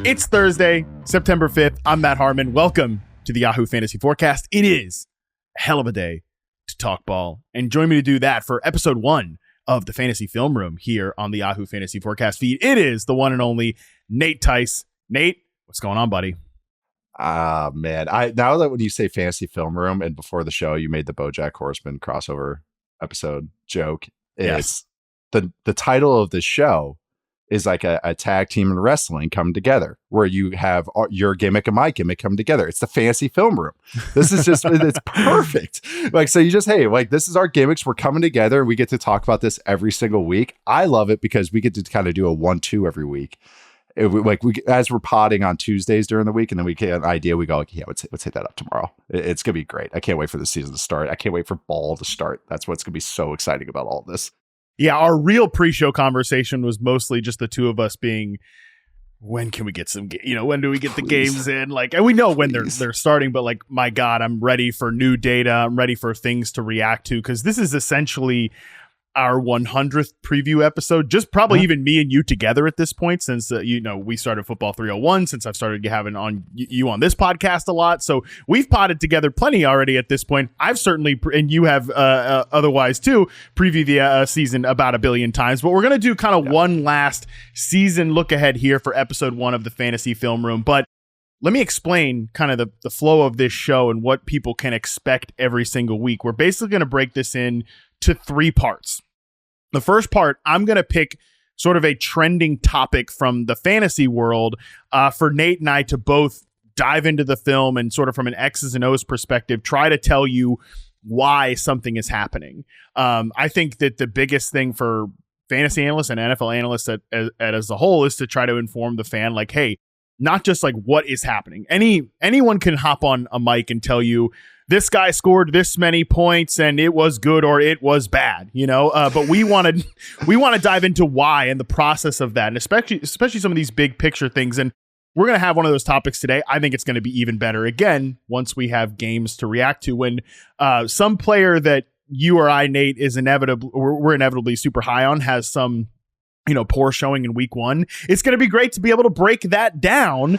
It's Thursday, September 5th. I'm Matt Harmon. Welcome to the Yahoo Fantasy Forecast. It is a hell of a day to talk ball. And join me to do that for episode 1 of the Fantasy Film Room here on the Yahoo Fantasy Forecast feed. It is the one and only Nate Tice. Nate, what's going on, buddy? Man, now that when you say Fantasy Film Room and before the show you made the BoJack Horseman crossover episode joke, Yes. the title of the show is like a tag team in wrestling come together, where you have your gimmick and my gimmick come together. It's the Fantasy Film Room. This is just, it's perfect. Like, so you just, hey, like, this is our gimmicks. We're coming together. We get to talk about this every single week. I love it because we get to kind of do a 1-2 every week. As we're potting on Tuesdays during the week, and then we get an idea, we go like, yeah, let's hit that up tomorrow. It's gonna be great. I can't wait for the season to start. I can't wait for ball to start. That's what's gonna be so exciting about all of this. Yeah, our real pre-show conversation was mostly just the two of us being, when can we get some, when do we get the games in? Like, and we know when they're starting, but like, my God, I'm ready for new data. I'm ready for things to react to, because this is essentially our 100th preview episode, just probably even me and you together at this point, since we started Football 301, since I've started having you on this podcast a lot. So we've potted together plenty already at this point. I've certainly, and you have otherwise too, previewed the season about a billion times, but we're going to do kind of one last season look ahead here for episode 1 of the Fantasy Film Room. But let me explain kind of the flow of this show and what people can expect every single week. We're basically going to break this in to 3 parts. The first part, I'm going to pick sort of a trending topic from the fantasy world for Nate and I to both dive into the film and sort of from an X's and O's perspective, try to tell you why something is happening. I think that the biggest thing for fantasy analysts and NFL analysts as a whole is to try to inform the fan, like, hey, not just like what is happening. Anyone can hop on a mic and tell you, this guy scored this many points and it was good or it was bad, but we want to dive into why and the process of that, and especially some of these big picture things. And we're going to have one of those topics today. I think it's going to be even better again once we have games to react to, when some player that you or I, Nate, we're inevitably super high on has some poor showing in week 1. It's going to be great to be able to break that down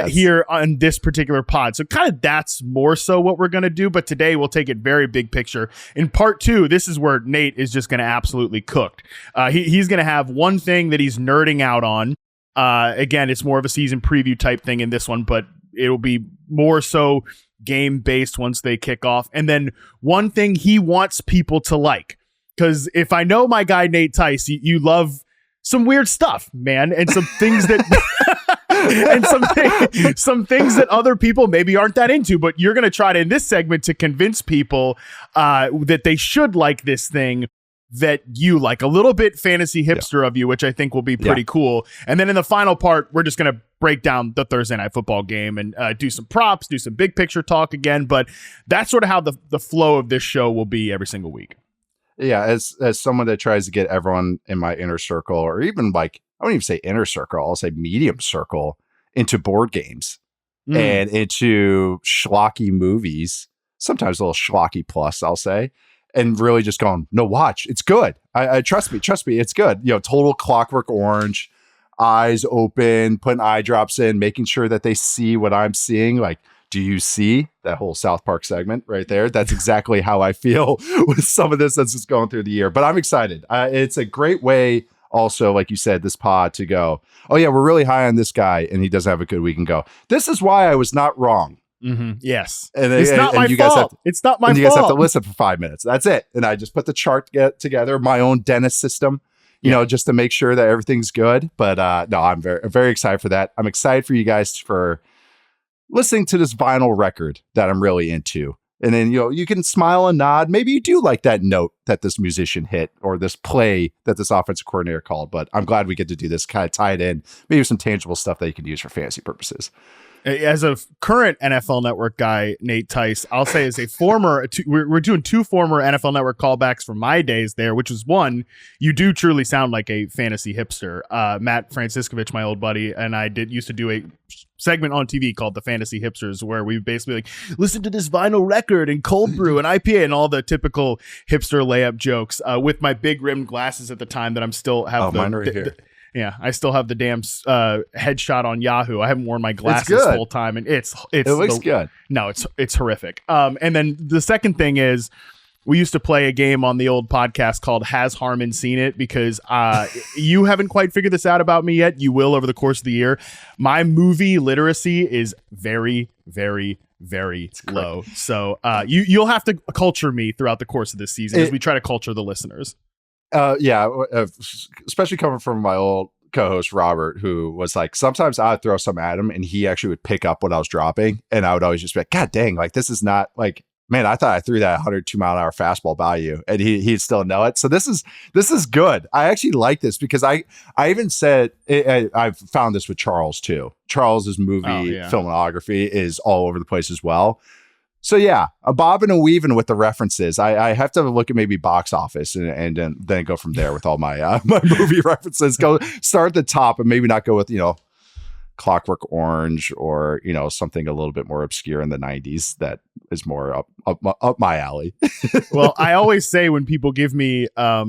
here on this particular pod. So kind of that's more so what we're going to do. But today we'll take it very big picture. In part 2, this is where Nate is just going to absolutely cook. He's going to have one thing that he's nerding out on. Again, it's more of a season preview type thing in this one, but it'll be more so game based once they kick off. And then one thing he wants people to like, because if I know my guy Nate Tice, you love some weird stuff, man, and some things that and some things that other people maybe aren't that into, but you're going to try to, in this segment, to convince people that they should like this thing that you like, a little bit fantasy hipster of you, which I think will be pretty cool. And then in the final part, we're just going to break down the Thursday night football game and do some props, do some big picture talk again. But that's sort of how the flow of this show will be every single week. Yeah, as someone that tries to get everyone in my inner circle, or even like, I won't even say inner circle, I'll say medium circle, into board games and into schlocky movies, sometimes a little schlocky plus, I'll say, and really just going, no, watch, it's good. I trust me, it's good. Total Clockwork Orange, eyes open, putting eye drops in, making sure that they see what I'm seeing. Like, do you see that whole South Park segment right there? That's exactly how I feel with some of this that's just going through the year. But I'm excited. It's a great way also, like you said, this pod to go, oh yeah, we're really high on this guy and he doesn't have a good week, and go, this is why I was not wrong. Mm-hmm. Yes. It's not my fault. It's not my fault. You guys have to listen for 5 minutes. That's it. And I just put the chart together, my own dentist system, just to make sure that everything's good. But no, I'm very, very excited for that. I'm excited for you guys for listening to this vinyl record that I'm really into. And then, you can smile and nod. Maybe you do like that note that this musician hit, or this play that this offensive coordinator called. But I'm glad we get to do this, kind of tie it in, maybe some tangible stuff that you can use for fantasy purposes. As a current NFL Network guy, Nate Tice, I'll say as a former, we're doing 2 former NFL Network callbacks from my days there, which is one, you do truly sound like a fantasy hipster. Matt Franciscovich, my old buddy, and I used to do a segment on TV called The Fantasy Hipsters, where we basically like, listen to this vinyl record and cold brew and IPA and all the typical hipster layup jokes with my big rimmed glasses at the time that I'm still have. Mine right here. Yeah, I still have the damn headshot on Yahoo. I haven't worn my glasses full time, and it looks good. No, it's horrific. And then the second thing is, we used to play a game on the old podcast called Has Harmon Seen It? Because you haven't quite figured this out about me yet. You will over the course of the year. My movie literacy is very, very, very low. So you'll have to culture me throughout the course of this season as we try to culture the listeners. Especially coming from my old co-host Robert, who was like, sometimes I'd throw some at him and he actually would pick up what I was dropping, and I would always just be like, God dang, like this is not like, man, I thought I threw that 102 mile an hour fastball by you, and he'd still know it. So this is good. I actually like this because I even said I've found this with Charles too. Charles's movie filmography is all over the place as well. So yeah, a bobbing and weaving with the references. I have to look at maybe box office and then go from there with all my my movie references. Go start at the top and maybe not go with Clockwork Orange or something a little bit more obscure in the 90s that is more up my alley. Well, I always say when people give me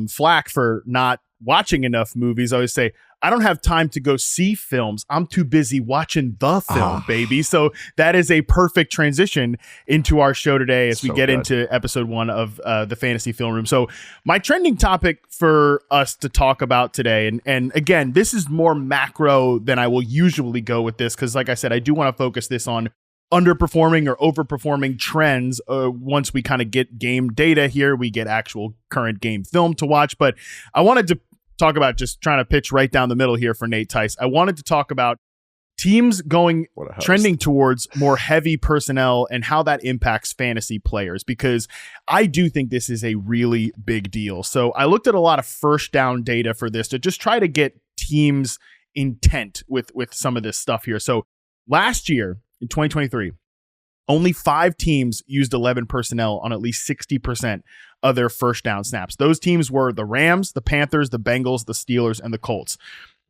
flack for not watching enough movies, I always say, I don't have time to go see films. I'm too busy watching the film, baby. So that is a perfect transition into our show today as we get into episode 1 of the Fantasy Film Room. So my trending topic for us to talk about today, and again, this is more macro than I will usually go with this, because like I said, I do want to focus this on underperforming or overperforming trends. Once we kind of get game data here, we get actual current game film to watch. But I wanted to talk about, just trying to pitch right down the middle here for Nate Tice, I wanted to talk about teams trending towards more heavy personnel and how that impacts fantasy players, because I do think this is a really big deal. So I looked at a lot of first down data for this to just try to get teams' intent with some of this stuff here. So last year in 2023, only 5 teams used 11 personnel on at least 60% of their first down snaps. Those teams were the Rams, the Panthers, the Bengals, the Steelers, and the Colts.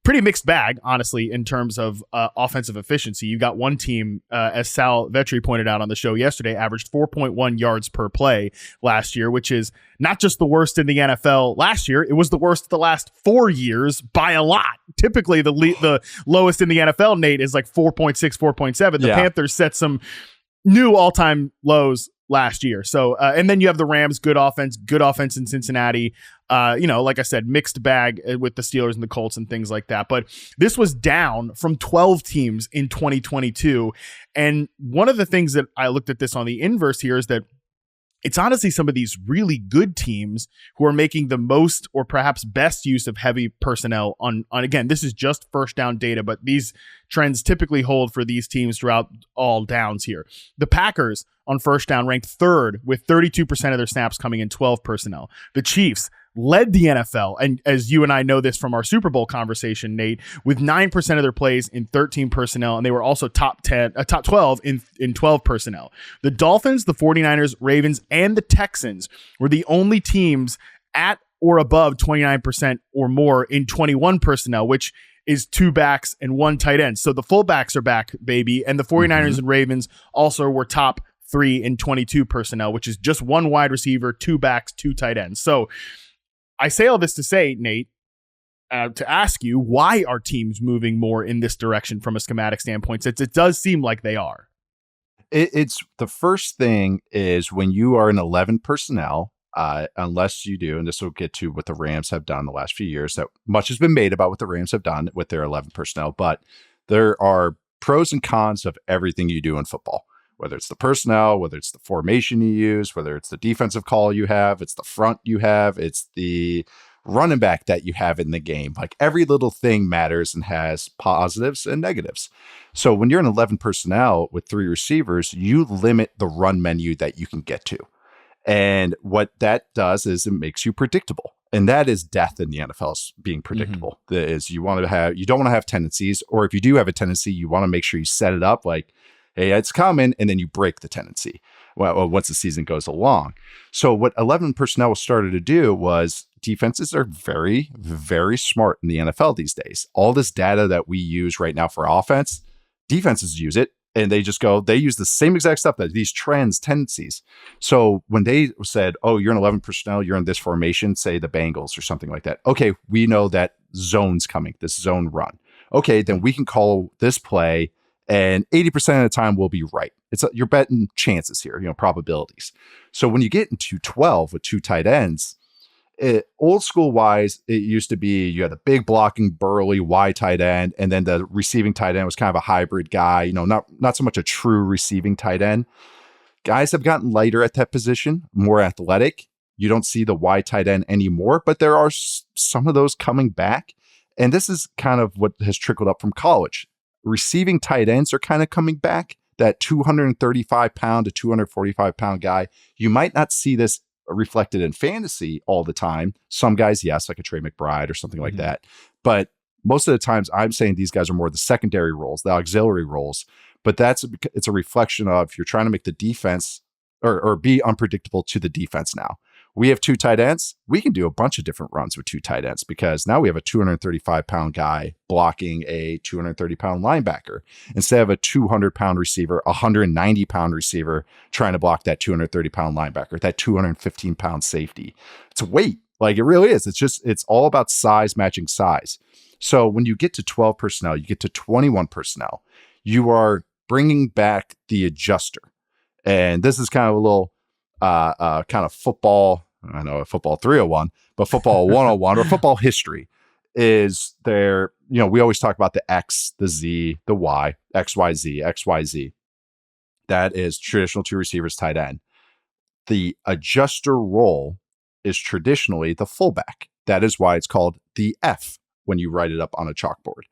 Pretty mixed bag, honestly, in terms of offensive efficiency. You got one team, as Sal Vetri pointed out on the show yesterday, averaged 4.1 yards per play last year, which is not just the worst in the NFL last year. It was the worst the last 4 years by a lot. Typically, the lowest in the NFL, Nate, is like 4.6, 4.7. The Panthers set some new all-time lows last year. So, and then you have the Rams, good offense in Cincinnati. Like I said, mixed bag with the Steelers and the Colts and things like that. But this was down from 12 teams in 2022. And one of the things that I looked at this on the inverse here is that it's honestly some of these really good teams who are making the most or perhaps best use of heavy personnel on again, this is just first down data, but these trends typically hold for these teams throughout all downs here. The Packers on first down ranked 3rd with 32% of their snaps coming in 12 personnel. The Chiefs led the NFL, and as you and I know this from our Super Bowl conversation, Nate, with 9% of their plays in 13 personnel, and they were also top 12 in 12 personnel. The Dolphins, the 49ers, Ravens, and the Texans were the only teams at or above 29% or more in 21 personnel, which is 2 backs and 1 tight end. So the fullbacks are back, baby, and the 49ers and Ravens also were top 3 in 22 personnel, which is just 1 wide receiver, 2 backs, 2 tight ends. So I say all this to say, Nate, to ask you, why are teams moving more in this direction from a schematic standpoint, since it does seem like they are? It's the first thing is when you are in 11 personnel, unless you do, and this will get to what the Rams have done the last few years, that much has been made about what the Rams have done with their 11 personnel, but there are pros and cons of everything you do in football. Whether it's the personnel, whether it's the formation you use, whether it's the defensive call you have, it's the front you have, it's the running back that you have in the game. Like every little thing matters and has positives and negatives. So when you're in 11 personnel with 3 receivers, you limit the run menu that you can get to. And what that does is it makes you predictable. And that is death in the NFL, is being predictable. That is, you don't want to have tendencies, or if you do have a tendency, you want to make sure you set it up like, hey, it's coming, and then you break the tendency once the season goes along. So what 11 personnel started to do was defenses are very, very smart in the NFL these days. All this data that we use right now for offense, defenses use it And they use the same exact stuff, that these trends, tendencies. So when they said, oh, you're in 11 personnel, you're in this formation, say the Bengals or something like that. Okay, we know that zone's coming, this zone run. Okay, then we can call this play, and 80% of the time we'll be right. You're betting chances here, probabilities. So when you get into 12 with 2 tight ends, old school wise, it used to be you had a big blocking burly wide tight end, and then the receiving tight end was kind of a hybrid guy, not so much a true receiving tight end. Guys have gotten lighter at that position, more athletic. You don't see the wide tight end anymore, but there are some of those coming back. And this is kind of what has trickled up from college. Receiving tight ends are kind of coming back. That 235 pound to 245 pound guy, you might not see this reflected in fantasy all the time. Some guys, yes, like a Trey McBride or something like that. But most of the times I'm saying these guys are more the secondary roles, the auxiliary roles. But it's a reflection of you're trying to make the defense or be unpredictable to the defense now. We have 2 tight ends. We can do a bunch of different runs with 2 tight ends because now we have a 235-pound guy blocking a 230-pound linebacker instead of a 200-pound receiver, a 190-pound receiver trying to block that 230-pound linebacker, that 215-pound safety. It's weight. Like, it really is. It's all about size matching size. So when you get to 12 personnel, you get to 21 personnel, you are bringing back the adjuster. And this is kind of a little kind of football, I know football 301, but football 101 or football history is there. We always talk about the X, the Z, the Y, X, Y, Z, X, Y, Z. That is traditional 2 receivers tight end. The adjuster role is traditionally the fullback. That is why it's called the F when you write it up on a chalkboard.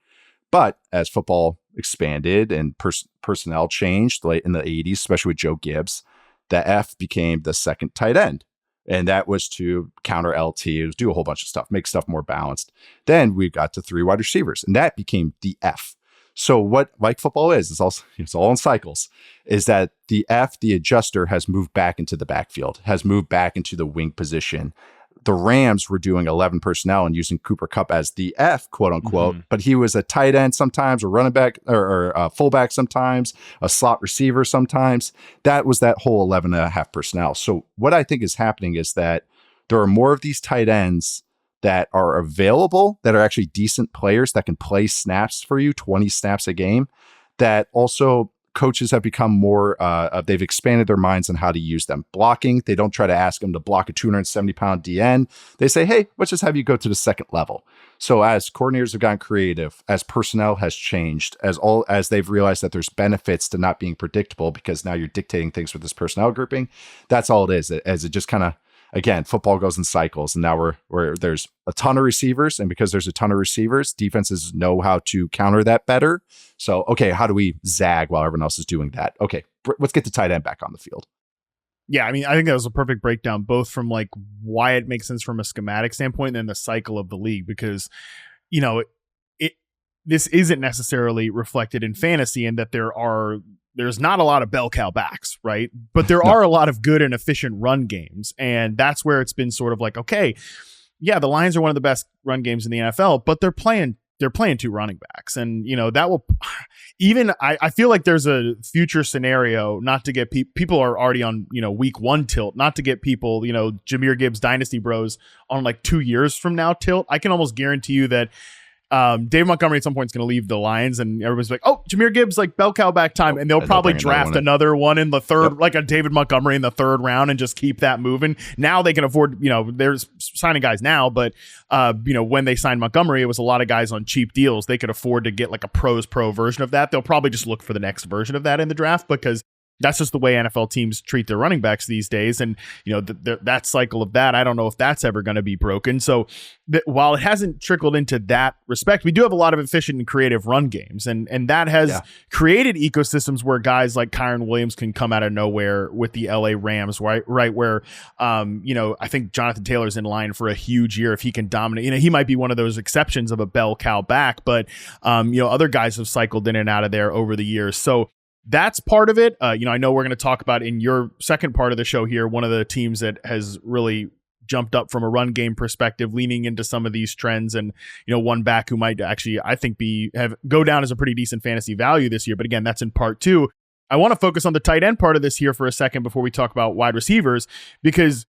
But as football expanded and personnel changed late in the 80s, especially with Joe Gibbs, the F became the second tight end. And that was to counter LT, it was do a whole bunch of stuff, make stuff more balanced. Then we got to 3 wide receivers, and that became the F. So what like football is, it's all in cycles, is that the F, the adjuster, has moved back into the backfield, has moved back into the wing position. The Rams were doing 11 personnel and using Cooper Kupp as the F, quote unquote, but he was a tight end sometimes, or running back, or a fullback sometimes, a slot receiver sometimes. That was that whole 11 and a half personnel. So what I think is happening is that there are more of these tight ends that are available, that are actually decent players that can play snaps for you, 20 snaps a game, that also coaches have become more, they've expanded their minds on how to use them. Blocking, they don't try to ask them to block a 270-pound DN. They say, hey, let's just have you go to the second level. So as coordinators have gotten creative, as personnel has changed, as they've realized that there's benefits to not being predictable because now you're dictating things with this personnel grouping, that's all it is. As it just kind of, again, football goes in cycles, and now there's a ton of receivers, and because there's a ton of receivers, defenses know how to counter that better. So, okay, how do we zag while everyone else is doing that? Okay, let's get the tight end back on the field. Yeah, I mean, I think that was a perfect breakdown, both from like why it makes sense from a schematic standpoint and then the cycle of the league, because, this isn't necessarily reflected in fantasy, and that there's not a lot of bell cow backs, right? But there are a lot of good and efficient run games. And that's where it's been sort of like, okay, yeah, the Lions are one of the best run games in the NFL, but they're playing 2 running backs. And, that will even, I feel like there's a future scenario, not to get people are already on, week 1 tilt, not to get people, Jahmyr Gibbs Dynasty Bros on like 2 years from now tilt. I can almost guarantee you that Dave Montgomery at some point is going to leave the Lions, and everybody's like, oh, Jahmyr Gibbs, like bell cow back time. And they'll probably draft another one in the third, like a David Montgomery in the 3rd round, and just keep that moving. Now they can afford, there's signing guys now, but when they signed Montgomery, it was a lot of guys on cheap deals. They could afford to get like a pro version of that. They'll probably just look for the next version of that in the draft, because that's just the way NFL teams treat their running backs these days. And, that cycle of that, I don't know if that's ever going to be broken. So while it hasn't trickled into that respect, we do have a lot of efficient and creative run games. And that has created ecosystems where guys like Kyron Williams can come out of nowhere with the LA Rams, right? Where, I think Jonathan Taylor's in line for a huge year if he can dominate. He might be one of those exceptions of a bell cow back, but, other guys have cycled in and out of there over the years. So that's part of it. I know we're going to talk about in your second part of the show here, one of the teams that has really jumped up from a run game perspective, leaning into some of these trends, and one back who might actually, I think, go down as a pretty decent fantasy value this year. But again, that's in part two. I want to focus on the tight end part of this here for a second before we talk about wide receivers, because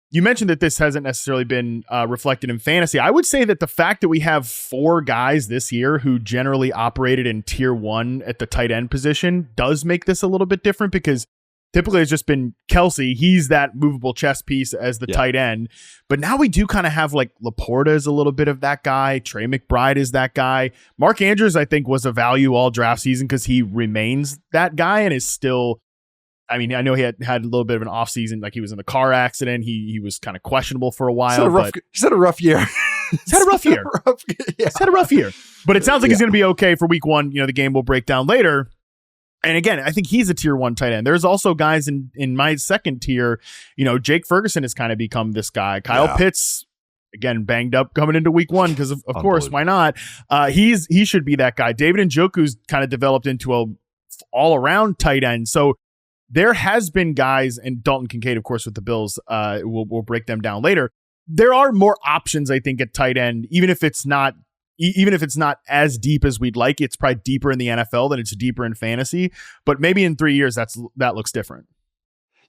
you mentioned that this hasn't necessarily been reflected in fantasy. I would say that the fact that we have 4 guys this year who generally operated in tier 1 at the tight end position does make this a little bit different, because typically it's just been Kelsey. He's that movable chess piece as the tight end. But now we do kind of have like Laporta is a little bit of that guy. Trey McBride is that guy. Mark Andrews, I think, was a value all draft season because he remains that guy and is still, I mean, I know he had a little bit of an off season, like he was in a car accident. He was kind of questionable for a while. He's had a rough year. He's had a rough year. He's had a rough year. But it sounds like he's going to be okay for week 1. The game will break down later. And again, I think he's a tier 1 tight end. There's also guys in my second tier. Jake Ferguson has kind of become this guy. Kyle Pitts, again, banged up coming into week 1 because of course, why not? He should be that guy. David Njoku's kind of developed into a all around tight end. So there has been guys, and Dalton Kincaid, of course, with the Bills. We'll break them down later. There are more options, I think, at tight end, even if it's not as deep as we'd like. It's probably deeper in the NFL than it's deeper in fantasy. But maybe in 3 years, that looks different.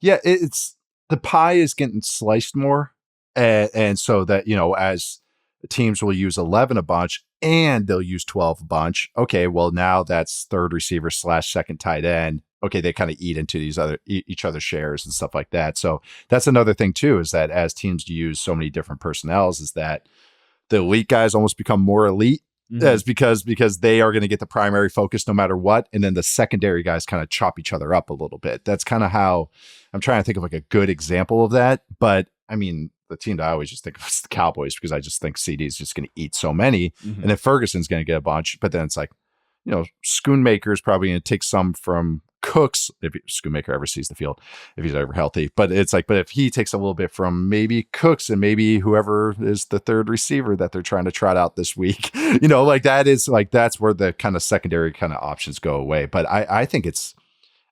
Yeah, it's the pie is getting sliced more, and so that as teams will use 11 a bunch and they'll use 12 a bunch. Okay, well now that's third receiver / second tight end. Okay, they kind of eat into each other's shares and stuff like that. So that's another thing too, is that as teams use so many different personnels, is that the elite guys almost become more elite as because they are going to get the primary focus no matter what. And then the secondary guys kind of chop each other up a little bit. That's kind of how I'm trying to think of like a good example of that. But I mean, the team that I always just think of is the Cowboys, because I just think CD is just going to eat so many. And then Ferguson's going to get a bunch. But then it's like, Schoonmaker is probably going to take some from Cooks, if Schoonmaker ever sees the field, if he's ever healthy. But it's like, but if he takes a little bit from maybe Cooks and maybe whoever is the third receiver that they're trying to trot out this week, that's where the kind of secondary kind of options go away. But I think it's,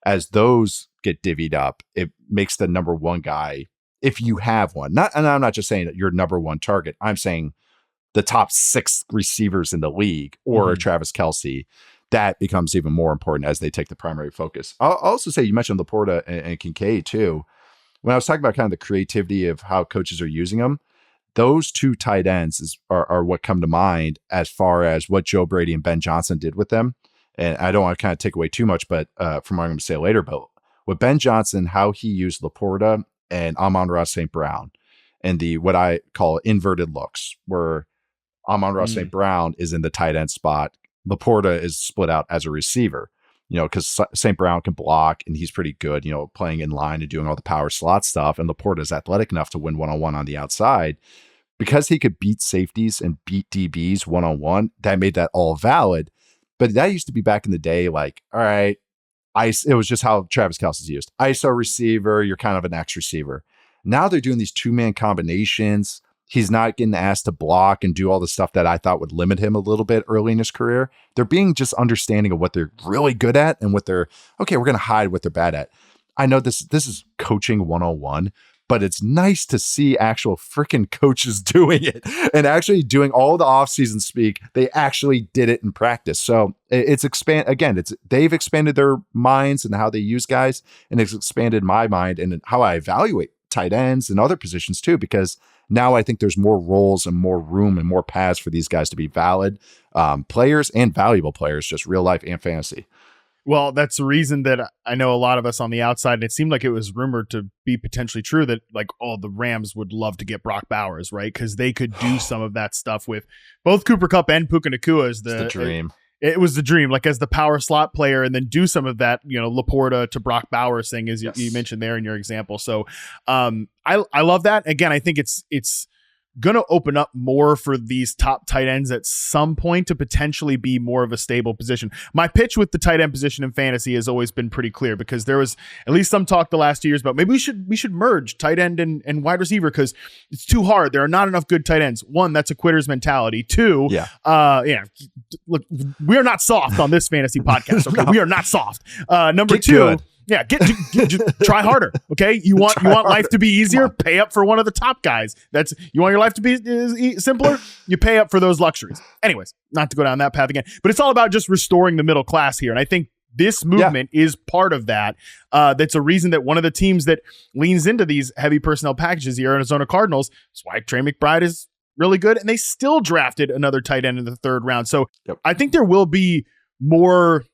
as those get divvied up, it makes the number 1 guy, if you have one, and I'm not just saying that your number 1 target, I'm saying the top 6 receivers in the league or Travis Kelce, that becomes even more important as they take the primary focus. I'll also say, you mentioned Laporta and Kincaid too. When I was talking about kind of the creativity of how coaches are using them, those 2 tight ends are what come to mind as far as what Joe Brady and Ben Johnson did with them. And I don't want to kind of take away too much, but from what I'm going to say later, but with Ben Johnson, how he used Laporta and Amon-Ra St. Brown and the what I call inverted looks, where Amon-Ra St. Brown is in the tight end spot. Laporta is split out as a receiver, because St. Brown can block and he's pretty good, playing in line and doing all the power slot stuff. And Laporta is athletic enough to win one-on-one on the outside. Because he could beat safeties and beat DBs one-on-one, that made that all valid. But that used to be back in the day, like, all right, it was just how Travis Kelce's used. ISO receiver, you're kind of an X receiver. Now they're doing these 2-man combinations. He's not getting asked to block and do all the stuff that I thought would limit him a little bit early in his career. They're being just understanding of what they're really good at and what we're going to hide what they're bad at. I know this is coaching 101, but it's nice to see actual freaking coaches doing it and actually doing all the offseason speak. They actually did it in practice. So they've expanded their minds and how they use guys, and it's expanded my mind and how I evaluate tight ends and other positions too, because now I think there's more roles and more room and more paths for these guys to be valid players and valuable players, just real life and fantasy. Well, that's the reason that I know a lot of us on the outside, and it seemed like it was rumored to be potentially true that the Rams would love to get Brock Bowers, right? Because they could do some of that stuff with both Cooper Kupp and Puka Nacua as the dream. It was the dream, as the power slot player, and then do some of that, Laporta to Brock Bowers thing, as you mentioned there in your example. So I love that. Again, I think it's going to open up more for these top tight ends at some point to potentially be more of a stable position. My pitch with the tight end position in fantasy has always been pretty clear, because there was at least some talk the last 2 years about maybe we should merge tight end and wide receiver because it's too hard. There are not enough good tight ends. 1, that's a quitter's mentality. 2, look, we are not soft on this fantasy podcast. Okay, we are not soft. Number 2. Yeah, try harder. Okay, you want life to be easier? Pay up for one of the top guys. You want your life to be simpler? You pay up for those luxuries. Anyways, not to go down that path again, but it's all about just restoring the middle class here, and I think this movement is part of that. That's a reason that one of the teams that leans into these heavy personnel packages, the Arizona Cardinals, that's why Trey McBride is really good, and they still drafted another tight end in the 3rd round. So I think there will be more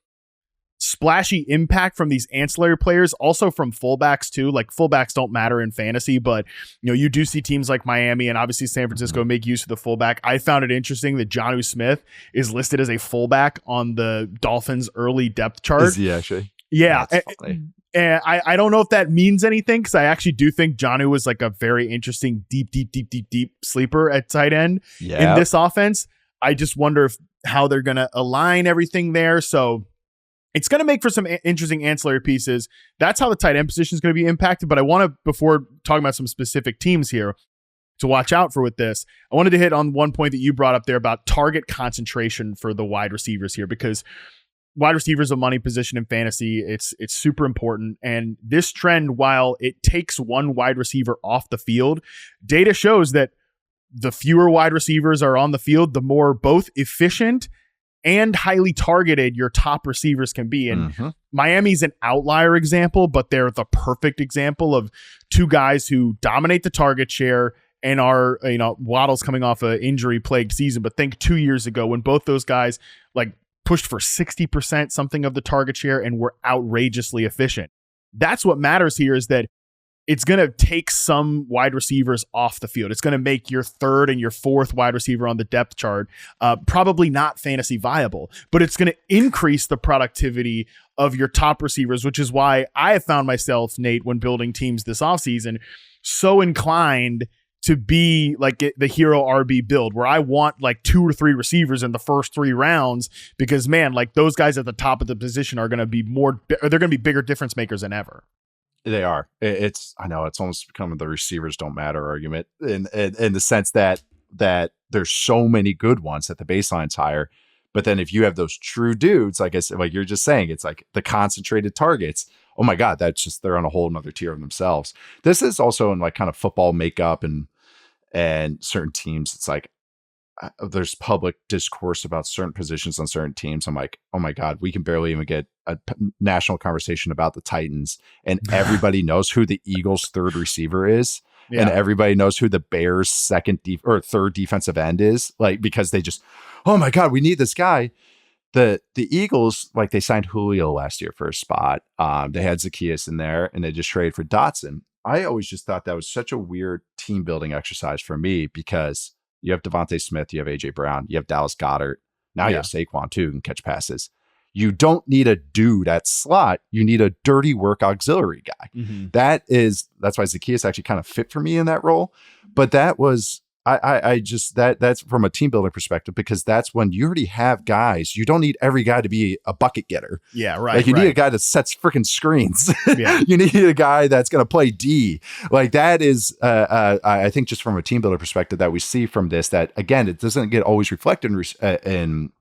splashy impact from these ancillary players, also from fullbacks too. Like fullbacks don't matter in fantasy, but you do see teams like Miami and obviously San Francisco make use of the fullback. I found it interesting that Jonnu Smith is listed as a fullback on the Dolphins early depth chart. Is he actually? Yeah. And I don't know if that means anything, because I actually do think Jonnu was like a very interesting deep sleeper at tight end in this offense. I just wonder how they're going to align everything there. So it's going to make for some interesting ancillary pieces. That's how the tight end position is going to be impacted. But I want to, before talking about some specific teams here to watch out for with this, I wanted to hit on one point that you brought up there about target concentration for the wide receivers here, because wide receiver is a money position in fantasy. It's super important. And this trend, while it takes one wide receiver off the field, data shows that the fewer wide receivers are on the field, the more both efficient and highly targeted your top receivers can be. And Miami's an outlier example, but they're the perfect example of two guys who dominate the target share and are, Waddle's coming off an injury plagued season, but think 2 years ago when both those guys like pushed for 60% something of the target share and were outrageously efficient. That's what matters here, is that it's going to take some wide receivers off the field. It's going to make your 3rd and your 4th wide receiver on the depth chart probably not fantasy viable, but it's going to increase the productivity of your top receivers, which is why I have found myself, Nate, when building teams this offseason, so inclined to be like the hero RB build, where I want like 2 or 3 receivers in the first 3 rounds, because man, like those guys at the top of the position are going to be they're going to be bigger difference makers than ever. They are. I know it's almost become the receivers don't matter argument in the sense that there's so many good ones that the baseline's higher. But then if you have those true dudes, like I said, like you're just saying, it's like the concentrated targets. Oh my God, they're on a whole nother tier of themselves. This is also in like kind of football makeup and certain teams. It's like there's public discourse about certain positions on certain teams. I'm like, oh my God, we can barely even get a national conversation about the Titans, and everybody knows who the Eagles' 3rd receiver is. Yeah. And everybody knows who the Bears' 3rd defensive end is, like, because they just, oh my God, we need this guy. The Eagles, like, they signed Julio last year for a spot. They had Zacchaeus in there, and they just traded for Dotson. I always just thought that was such a weird team building exercise for me, because you have Devontae Smith, you have AJ Brown, you have Dallas Goedert. Now you have Saquon too, who can catch passes. You don't need a dude at slot. You need a dirty work auxiliary guy. That's why Zacchaeus actually kind of fit for me in that role. But that was, that's from a team building perspective, because that's when you already have guys. You don't need every guy to be a bucket getter. Yeah, right. Like you need a guy that sets freaking screens. You need a guy that's going to play D. Like that is, I think, just from a team builder perspective that we see from this, that again, it doesn't get always reflected in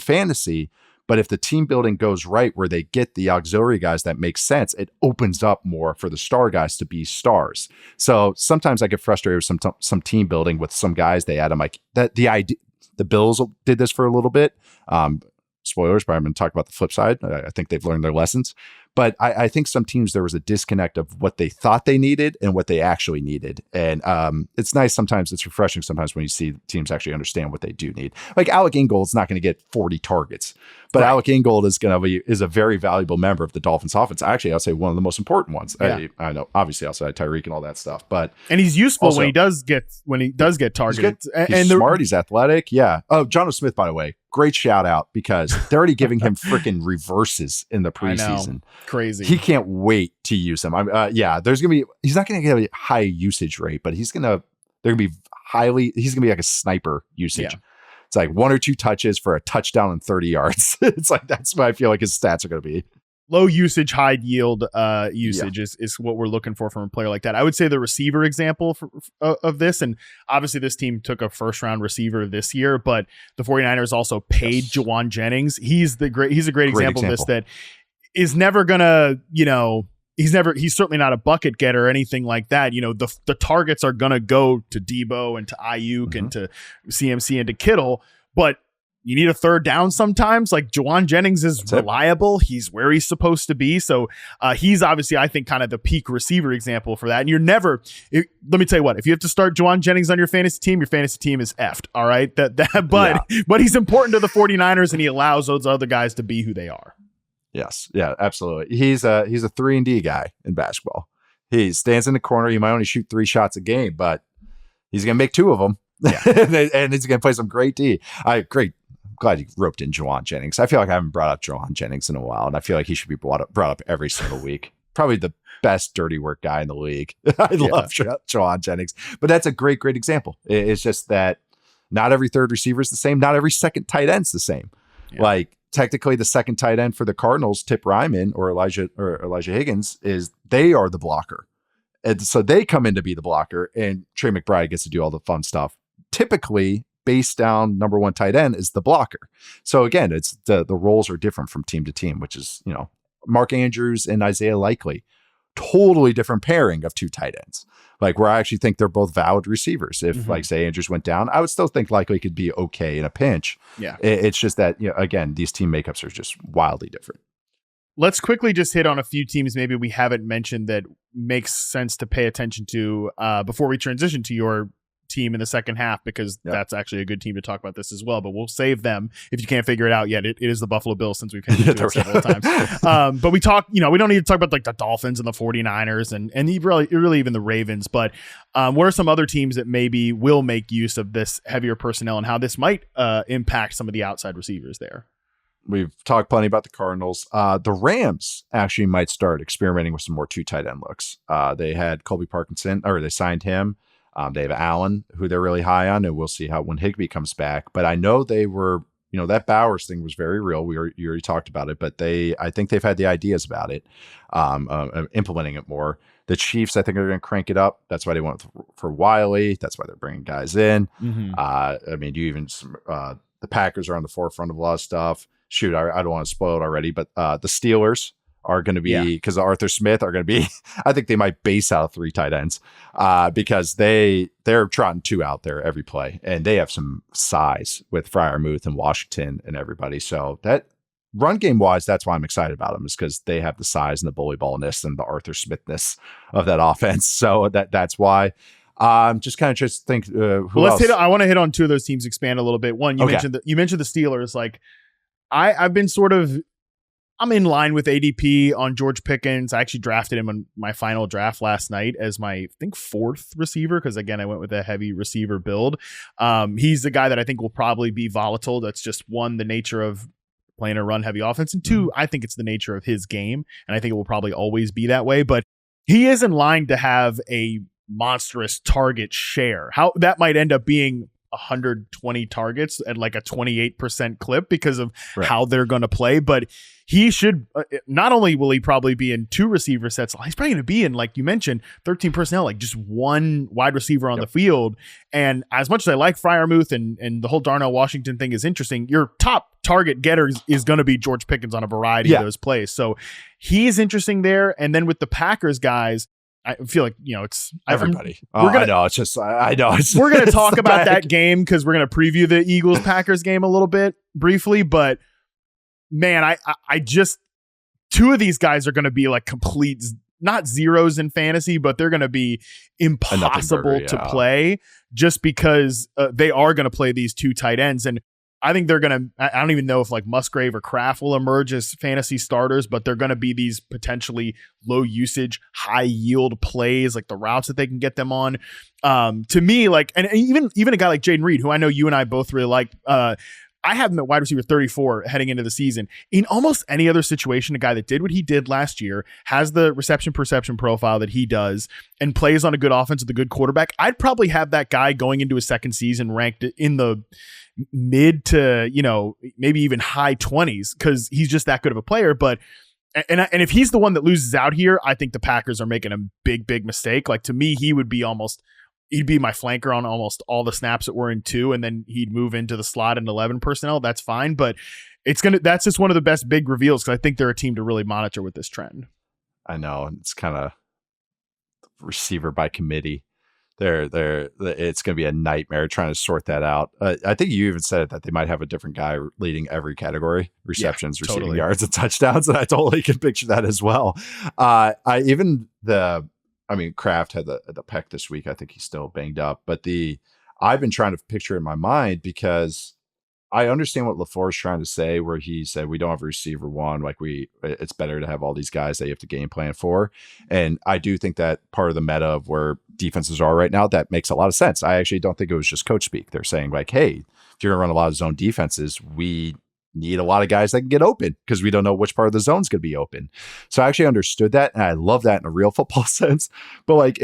fantasy. But if the team building goes right, where they get the auxiliary guys that make sense, it opens up more for the star guys to be stars. So sometimes I get frustrated with some team building with some guys they add. I'm like, that the idea. The Bills did this for a little bit. Spoilers, but I'm going to talk about the flip side. I think they've learned their lessons. But I think some teams, there was a disconnect of what they thought they needed and what they actually needed. And it's nice sometimes. It's refreshing sometimes when you see teams actually understand what they do need. Like Alec Ingold's not going to get 40 targets, but Alec Ingold is a very valuable member of the Dolphins offense. Actually, I'll say one of the most important ones. Yeah. I know, obviously, outside Tyreek and all that stuff, and he's useful also, when he does get targeted. He's smart. He's athletic. Yeah. Oh, Jonnu Smith, by the way, great shout out, because they're already giving him freaking reverses in the preseason. Crazy. He can't wait to use him. He's not going to get a high usage rate, but he's going to be like a sniper usage. Yeah. It's like 1 or 2 touches for a touchdown and 30 yards. It's like, that's what I feel like his stats are going to be. Low usage, high yield usage is what we're looking for from a player like that. I would say the receiver example of this, and obviously this team took a 1st-round receiver this year, but the 49ers also paid Jawan Jennings. He's a great example of this, that is never gonna, he's certainly not a bucket getter or anything like that. The targets are gonna go to Debo and to Ayuk and to CMC and to Kittle, but you need a third down sometimes. Like Juwan Jennings is reliable. He's where he's supposed to be. So he's obviously, I think, kind of the peak receiver example for that. And let me tell you what, if you have to start Juwan Jennings on your fantasy team is effed. All right. But he's important to the 49ers and he allows those other guys to be who they are. Yes. Yeah, absolutely. He's a 3-and-D guy in basketball. He stands in the corner. He might only shoot 3 shots a game, but he's going to make 2 of them. Yeah. And he's going to play some great D. Glad you roped in Juwan Jennings. I feel like I haven't brought up Juwan Jennings in a while, and I feel like he should be brought up every single week. Probably the best dirty work guy in the league. I love Juwan Jennings, but that's a great example. It's just that not every third receiver is the same. Not every second tight end's the same. Yeah. Like technically, the second tight end for the Cardinals, Tip Ryman or Elijah Higgins, they are the blocker, and so they come in to be the blocker, and Trey McBride gets to do all the fun stuff. Typically, base down number 1 tight end is the blocker. So again, it's the roles are different from team to team, which is, Mark Andrews and Isaiah Likely, totally different pairing of 2 tight ends. Like where I actually think they're both valid receivers. If like say Andrews went down, I would still think Likely could be okay in a pinch. Yeah. It's just that, again, these team makeups are just wildly different. Let's quickly just hit on a few teams maybe we haven't mentioned that makes sense to pay attention to before we transition to your team in the second half, because that's actually a good team to talk about this as well, but we'll save them if you can't figure it out yet. It is the Buffalo Bills, since we've hit it several times. But we don't need to talk about like the Dolphins and the 49ers and really even the Ravens, but what are some other teams that maybe will make use of this heavier personnel and how this might impact some of the outside receivers there? We've talked plenty about the Cardinals. The Rams actually might start experimenting with some more 2 tight end looks. They had Colby Parkinson, or they signed him. They have Allen, who they're really high on, and we'll see how when Higbee comes back. But I know they were, that Bowers thing was very real. You already talked about it, but I think they've had the ideas about it, implementing it more. The Chiefs, I think, are going to crank it up. That's why they went for Wiley. That's why they're bringing guys in. The Packers are on the forefront of a lot of stuff. Shoot, I don't want to spoil it already, but the Steelers are going to be, because Arthur Smith are going to be, I think they might base out 3 tight ends because they're trotting 2 out there every play, and they have some size with Freiermuth and Washington and everybody. So that run game wise, that's why I'm excited about them, is because they have the size and the bully ballness and the Arthur Smithness of that offense. So that's why. Just think who else? I want to hit on 2 of those teams, expand a little bit. One, you mentioned the Steelers. Like I've been I'm in line with ADP on George Pickens. I actually drafted him in my final draft last night as my, I think, 4th receiver, because again, I went with a heavy receiver build. He's the guy that I think will probably be volatile. That's just one, the nature of playing a run heavy offense, and 2, I think it's the nature of his game, and I think it will probably always be that way. But he is in line to have a monstrous target share. How that might end up being 120 targets at like a 28% clip because of how they're going to play. But he should, not only will he probably be in 2 receiver sets, he's probably going to be in, like you mentioned, 13 personnel, like just 1 wide receiver on the field. And as much as I like Freiermuth and the whole Darnell Washington thing is interesting, your top target getter is going to be George Pickens on a variety of those plays. So he's interesting there. And then with the Packers guys, I feel like, it's everybody. I know. It's just, I know. We're going to talk about that game because we're going to preview the Eagles Packers game a little bit briefly. But man, I just, 2 of these guys are going to be like complete, not zeros in fantasy, but they're going to be impossible to play just because they are going to play these 2 tight ends. And I think they're going to, I don't even know if like Musgrave or Kraft will emerge as fantasy starters, but they're going to be these potentially low usage, high yield plays, like the routes that they can get them on. To me, like, and even a guy like Jaden Reed, who I know you and I both really like, I have him at wide receiver 34 heading into the season. In almost any other situation, a guy that did what he did last year, has the reception perception profile that he does, and plays on a good offense with a good quarterback, I'd probably have that guy going into his second season ranked in the mid to, maybe even high 20s, because he's just that good of a player. But and if he's the one that loses out here, I think the Packers are making a big mistake. Like, to me, he'd be my flanker on almost all the snaps that were in 2, and then he'd move into the slot in 11 personnel. That's fine. But That's just one of the best big reveals because I think they're a team to really monitor with this trend. I know it's kind of receiver by committee. It's going to be a nightmare trying to sort that out. I think you even said that they might have a different guy leading every category: receptions, receiving yards, and touchdowns. And I totally can picture that as well. Kraft had the pec this week. I think he's still banged up, but I've been trying to picture it in my mind because I understand what LaFleur is trying to say, where he said we don't have a receiver one, like it's better to have all these guys that you have to game plan for. And I do think that part of the meta of where defenses are right now, that makes a lot of sense. I actually don't think it was just coach speak. They're saying like, hey, if you're gonna run a lot of zone defenses, we need a lot of guys that can get open because we don't know which part of the zone is going to be open. So I actually understood that, and I love that in a real football sense. But like,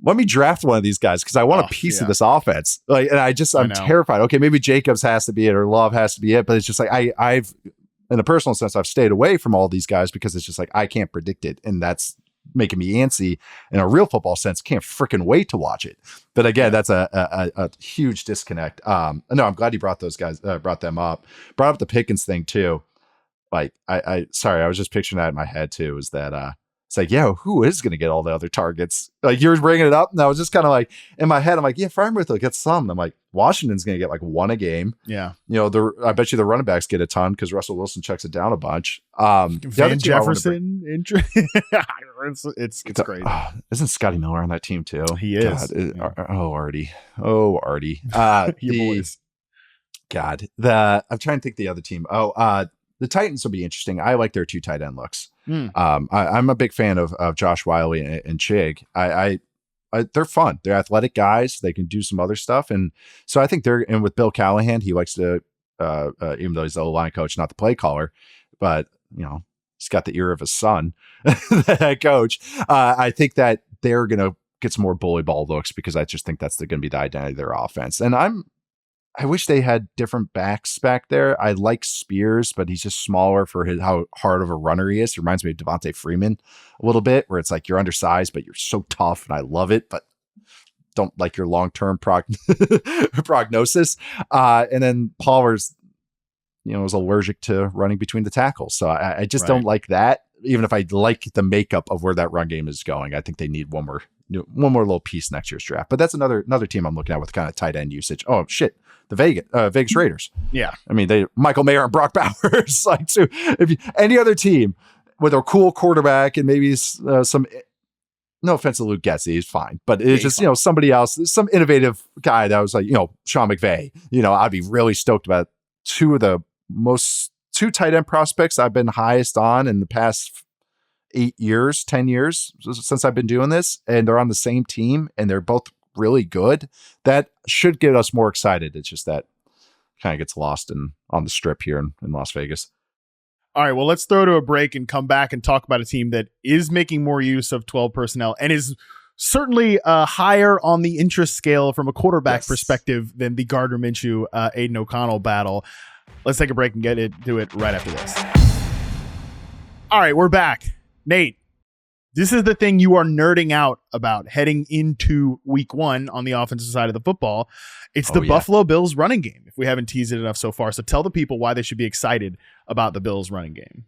let me draft one of these guys because I want a piece of this offense. Like, and I'm terrified. Okay, maybe Jacobs has to be it or Love has to be it, but it's just like I've in a personal sense, I've stayed away from all these guys because it's just like I can't predict it, and that's making me antsy. In a real football sense, can't freaking wait to watch it. But again, that's a huge disconnect. No, I'm glad you brought them up. Brought up the Pickens thing too. Like, I was just picturing that in my head too. Is that it's like, yeah, who is going to get all the other targets? Like, you're bringing it up, and I was just kind of like, in my head, I'm like, yeah, Fryermuth will get some. I'm like, Washington's going to get like one a game. Yeah. I bet you the running backs get a ton because Russell Wilson checks it down a bunch. Van Jefferson, it's great. Isn't Scotty Miller on that team too? He is. Artie. Boys. God, I'm trying to think the other team. The Titans will be interesting. I like their 2 tight end looks. I'm a big fan of Josh Wiley and Chig. They're fun. They're athletic guys. They can do some other stuff. And so I think and with Bill Callahan, he likes to, even though he's the line coach, not the play caller, but he's got the ear of his son, that coach. I think that they're going to get some more bully ball looks because I just think that's going to be the identity of their offense. And I wish they had different backs back there. I like Spears, but he's just smaller for how hard of a runner he is. He reminds me of Devontae Freeman a little bit, where it's like you're undersized, but you're so tough, and I love it, but don't like your long-term prognosis. And then Palmer's, is allergic to running between the tackles. So I just don't like that. Even if I like the makeup of where that run game is going, I think they need one more little piece next year's draft. But that's another team I'm looking at with kind of tight end usage. Oh shit, the Vegas Raiders. Yeah, I mean Michael Mayer and Brock Bowers. Like, so if any other team with a cool quarterback and maybe some. No offense to Luke Getsy, he's fine, but it's just somebody else, some innovative guy that was like Sean McVay. I'd be really stoked about two tight end prospects I've been highest on in the past 10 years since I've been doing this, and they're on the same team and they're both really good. That should get us more excited. It's just that kind of gets lost on the strip here in Las Vegas. All right, well, let's throw to a break and come back and talk about a team that is making more use of 12 personnel and is certainly higher on the interest scale from a quarterback perspective than the Gardner Minshew, Aiden O'Connell battle. Let's take a break and get into it right after this. All right, we're back. Nate, this is the thing you are nerding out about heading into week 1 on the offensive side of the football. It's the Buffalo Bills running game, if we haven't teased it enough so far. So tell the people why they should be excited about the Bills running game.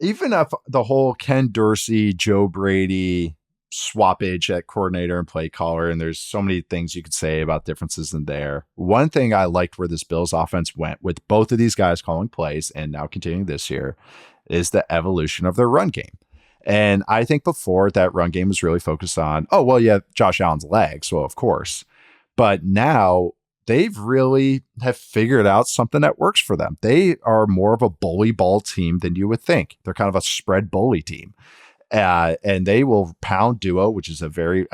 Even if the whole Ken Dorsey, Joe Brady swappage at coordinator and play caller, and there's so many things you could say about differences in there. One thing I liked where this Bills offense went with both of these guys calling plays and now continuing this year is the evolution of their run game. And I think before that run game was really focused on, Josh Allen's legs. Well, of course. But now they've really have figured out something that works for them. They are more of a bully ball team than you would think. They're kind of a spread bully team. And they will pound duo, which is a very,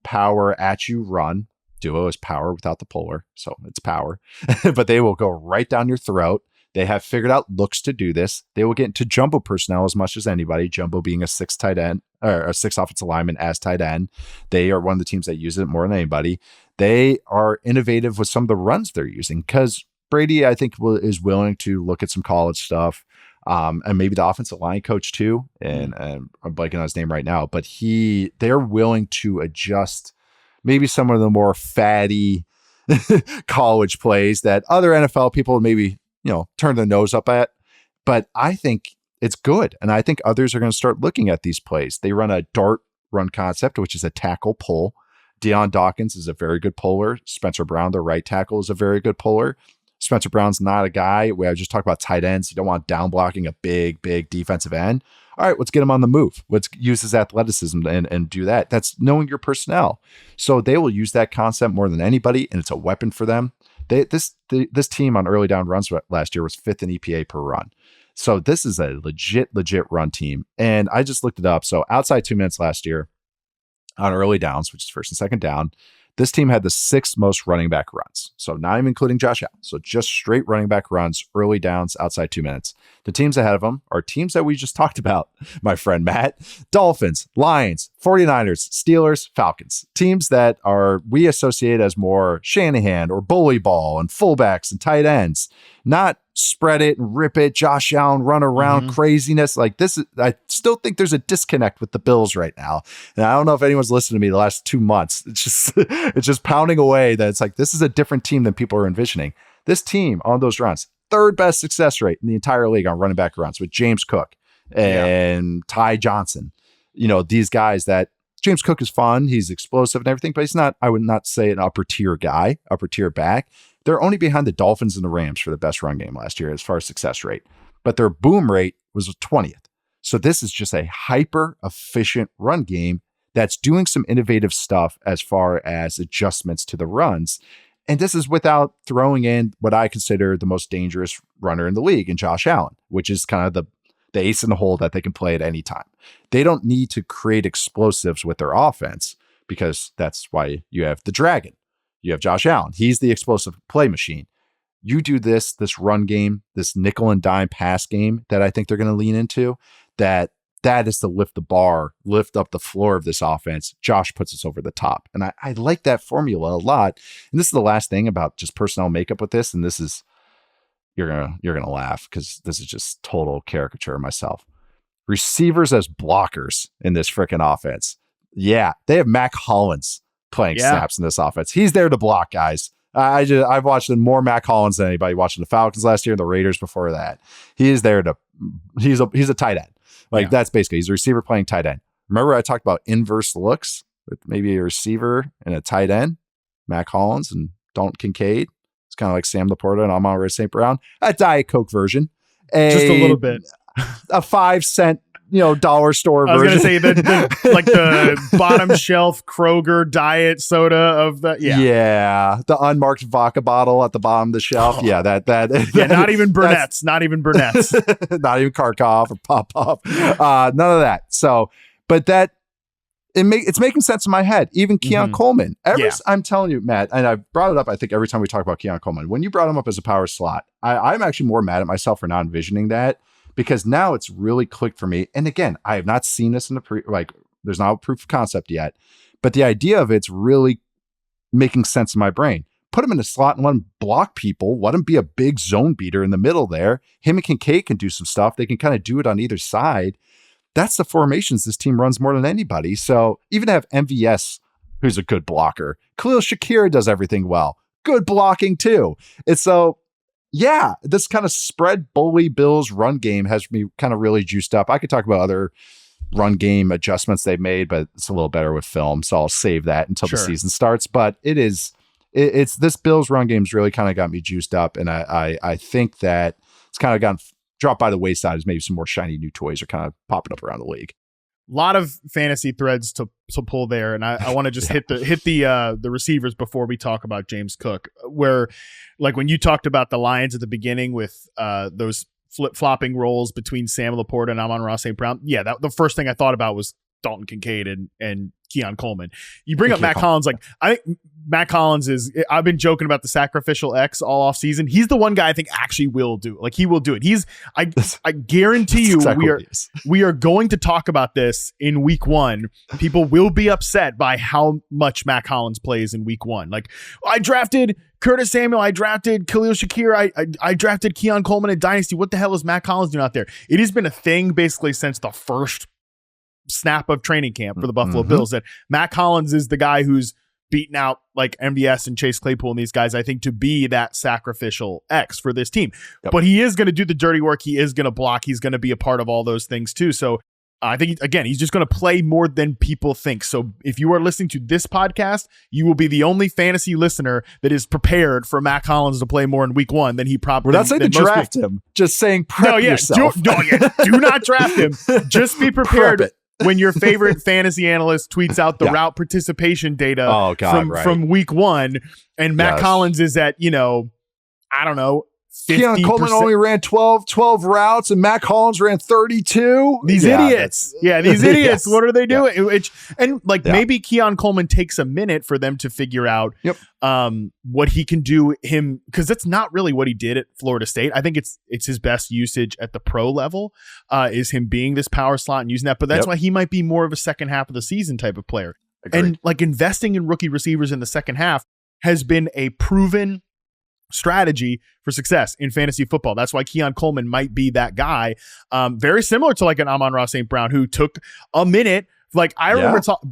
power at you run. Duo is power without the puller. So it's power, but they will go right down your throat. They have figured out looks to do this. They will get into jumbo personnel as much as anybody. Jumbo being a 6 tight end or a 6 offensive lineman as tight end. They are one of the teams that use it more than anybody. They are innovative with some of the runs they're using because Brady, I think, is willing to look at some college stuff. And maybe the offensive line coach too. And I'm blanking on his name right now, but they're willing to adjust maybe some of the more fatty college plays that other NFL people maybe turn their nose up at. But I think it's good. And I think others are going to start looking at these plays. They run a dart run concept, which is a tackle pull. Deion Dawkins is a very good puller. Spencer Brown, the right tackle, is a very good puller. Spencer Brown's not a guy where I just talk about tight ends. You don't want down blocking a big defensive end. All right, let's get him on the move. Let's use his athleticism and do that. That's knowing your personnel. So they will use that concept more than anybody, and it's a weapon for them. This team on early down runs last year was 5th in EPA per run. So this is a legit run team. And I just looked it up. So outside 2 minutes last year on early downs, which is first and second down, this team had the 6th most running back runs. So not even including Josh Allen. So just straight running back runs, early downs, outside 2 minutes. The teams ahead of them are teams that we just talked about, my friend Matt. Dolphins, Lions, 49ers, Steelers, Falcons. Teams that we associate as more Shanahan or bully ball and fullbacks and tight ends. Not spread it and rip it, Josh Allen run around craziness. Like this is, I still think there's a disconnect with the Bills right now. And I don't know if anyone's listened to me the last 2 months. It's just pounding away that it's like, this is a different team than people are envisioning. This team on those runs, 3rd best success rate in the entire league on running back runs with James Cook and Ty Johnson. These guys that James Cook is fun. He's explosive and everything, but he's not, I would not say an upper tier guy, upper tier back. They're only behind the Dolphins and the Rams for the best run game last year as far as success rate, but their boom rate was 20th. So this is just a hyper efficient run game that's doing some innovative stuff as far as adjustments to the runs. And this is without throwing in what I consider the most dangerous runner in the league in Josh Allen, which is kind of the ace in the hole that they can play at any time. They don't need to create explosives with their offense because that's why you have the Dragon. You have Josh Allen. He's the explosive play machine. You do this run game, this nickel and dime pass game that I think they're going to lean into, that is to lift the bar, lift up the floor of this offense. Josh puts us over the top. And I like that formula a lot. And this is the last thing about just personnel makeup with this. And this is, you're going to laugh because this is just total caricature of myself. Receivers as blockers in this freaking offense. Yeah, they have Mac Hollins playing snaps in this offense. He's there to block, guys. I've watched more Mac Hollins than anybody watching the Falcons last year and the Raiders before that. He is there to, he's a tight end. That's basically, he's a receiver playing tight end. Remember I talked about inverse looks with maybe a receiver and a tight end, Mac Hollins and Dalton Kincaid. It's kind of like Sam Laporta and Amon-Ra St. Brown, a Diet Coke version. Just a little bit. A 5-cent dollar store version. I was going to say the bottom shelf Kroger diet soda of the the unmarked vodka bottle at the bottom of the shelf. Oh. Yeah, that not even Burnett's, not even Kharkov or Popov. None of that. So, but it's making sense in my head. Even Keon Coleman. I'm telling you, Matt, and I brought it up, I think, every time we talk about Keon Coleman. When you brought him up as a power slot, I'm actually more mad at myself for not envisioning that, because now it's really clicked for me. And again, I have not seen this in there's not a proof of concept yet, but the idea of it's really making sense in my brain. Put him in a slot and let him block people. Let him be a big zone beater in the middle there. Him and Kincaid can do some stuff. They can kind of do it on either side. That's the formations this team runs more than anybody. So even to have MVS, who's a good blocker, Khalil Shakir does everything well. Good blocking too. And so, yeah, this kind of spread bully Bills run game has me kind of really juiced up. I could talk about other run game adjustments they've made, but it's a little better with film. So I'll save that until the season starts. But it's this Bills run game's really kind of got me juiced up. And I think that it's kind of gotten dropped by the wayside as maybe some more shiny new toys are kind of popping up around the league. A lot of fantasy threads to pull there, and I want to just hit the receivers before we talk about James Cook. Where, like when you talked about the Lions at the beginning with those flip-flopping roles between Sam Laporta and Amon-Ra St. Brown, the first thing I thought about was Dalton Kincaid and Keon Coleman. You bring up Mac Hollins, I think Mac Hollins I've been joking about the sacrificial X all off season. He's the one guy I think actually will do. Like he will do it. I guarantee you exactly we are going to talk about this in week 1. People will be upset by how much Mac Hollins plays in week 1. Like I drafted Curtis Samuel, I drafted Khalil Shakir, I drafted Keon Coleman in Dynasty. What the hell is Mac Hollins doing out there? It has been a thing basically since the first snap of training camp for the Buffalo Bills that Mac Hollins is the guy who's beating out like MVS and Chase Claypool and these guys, I think, to be that sacrificial X for this team. Yep. But he is going to do the dirty work. He is going to block. He's going to be a part of all those things too. So I think, again, he's just going to play more than people think. So if you are listening to this podcast, you will be the only fantasy listener that is prepared for Mac Hollins to play more in week 1 than he probably. We're not saying to draft him, just saying prep yourself. Do not draft him. Just be prepared when your favorite fantasy analyst tweets out the route participation data from week 1, and Mac Hollins is at, I don't know, Keon Coleman only ran 12 routes and Mac Hollins ran 32. These idiots. These idiots. What are they doing? Maybe Keon Coleman takes a minute for them to figure out what he can do because that's not really what he did at Florida State. I think it's his best usage at the pro level is him being this power slot and using that. But that's why he might be more of a second half of the season type of player. Agreed. And investing in rookie receivers in the second half has been a proven strategy for success in fantasy football. That's why Keon Coleman might be that guy. Very similar to like an Amon-Ra St. Brown who took a minute. Like I remember talking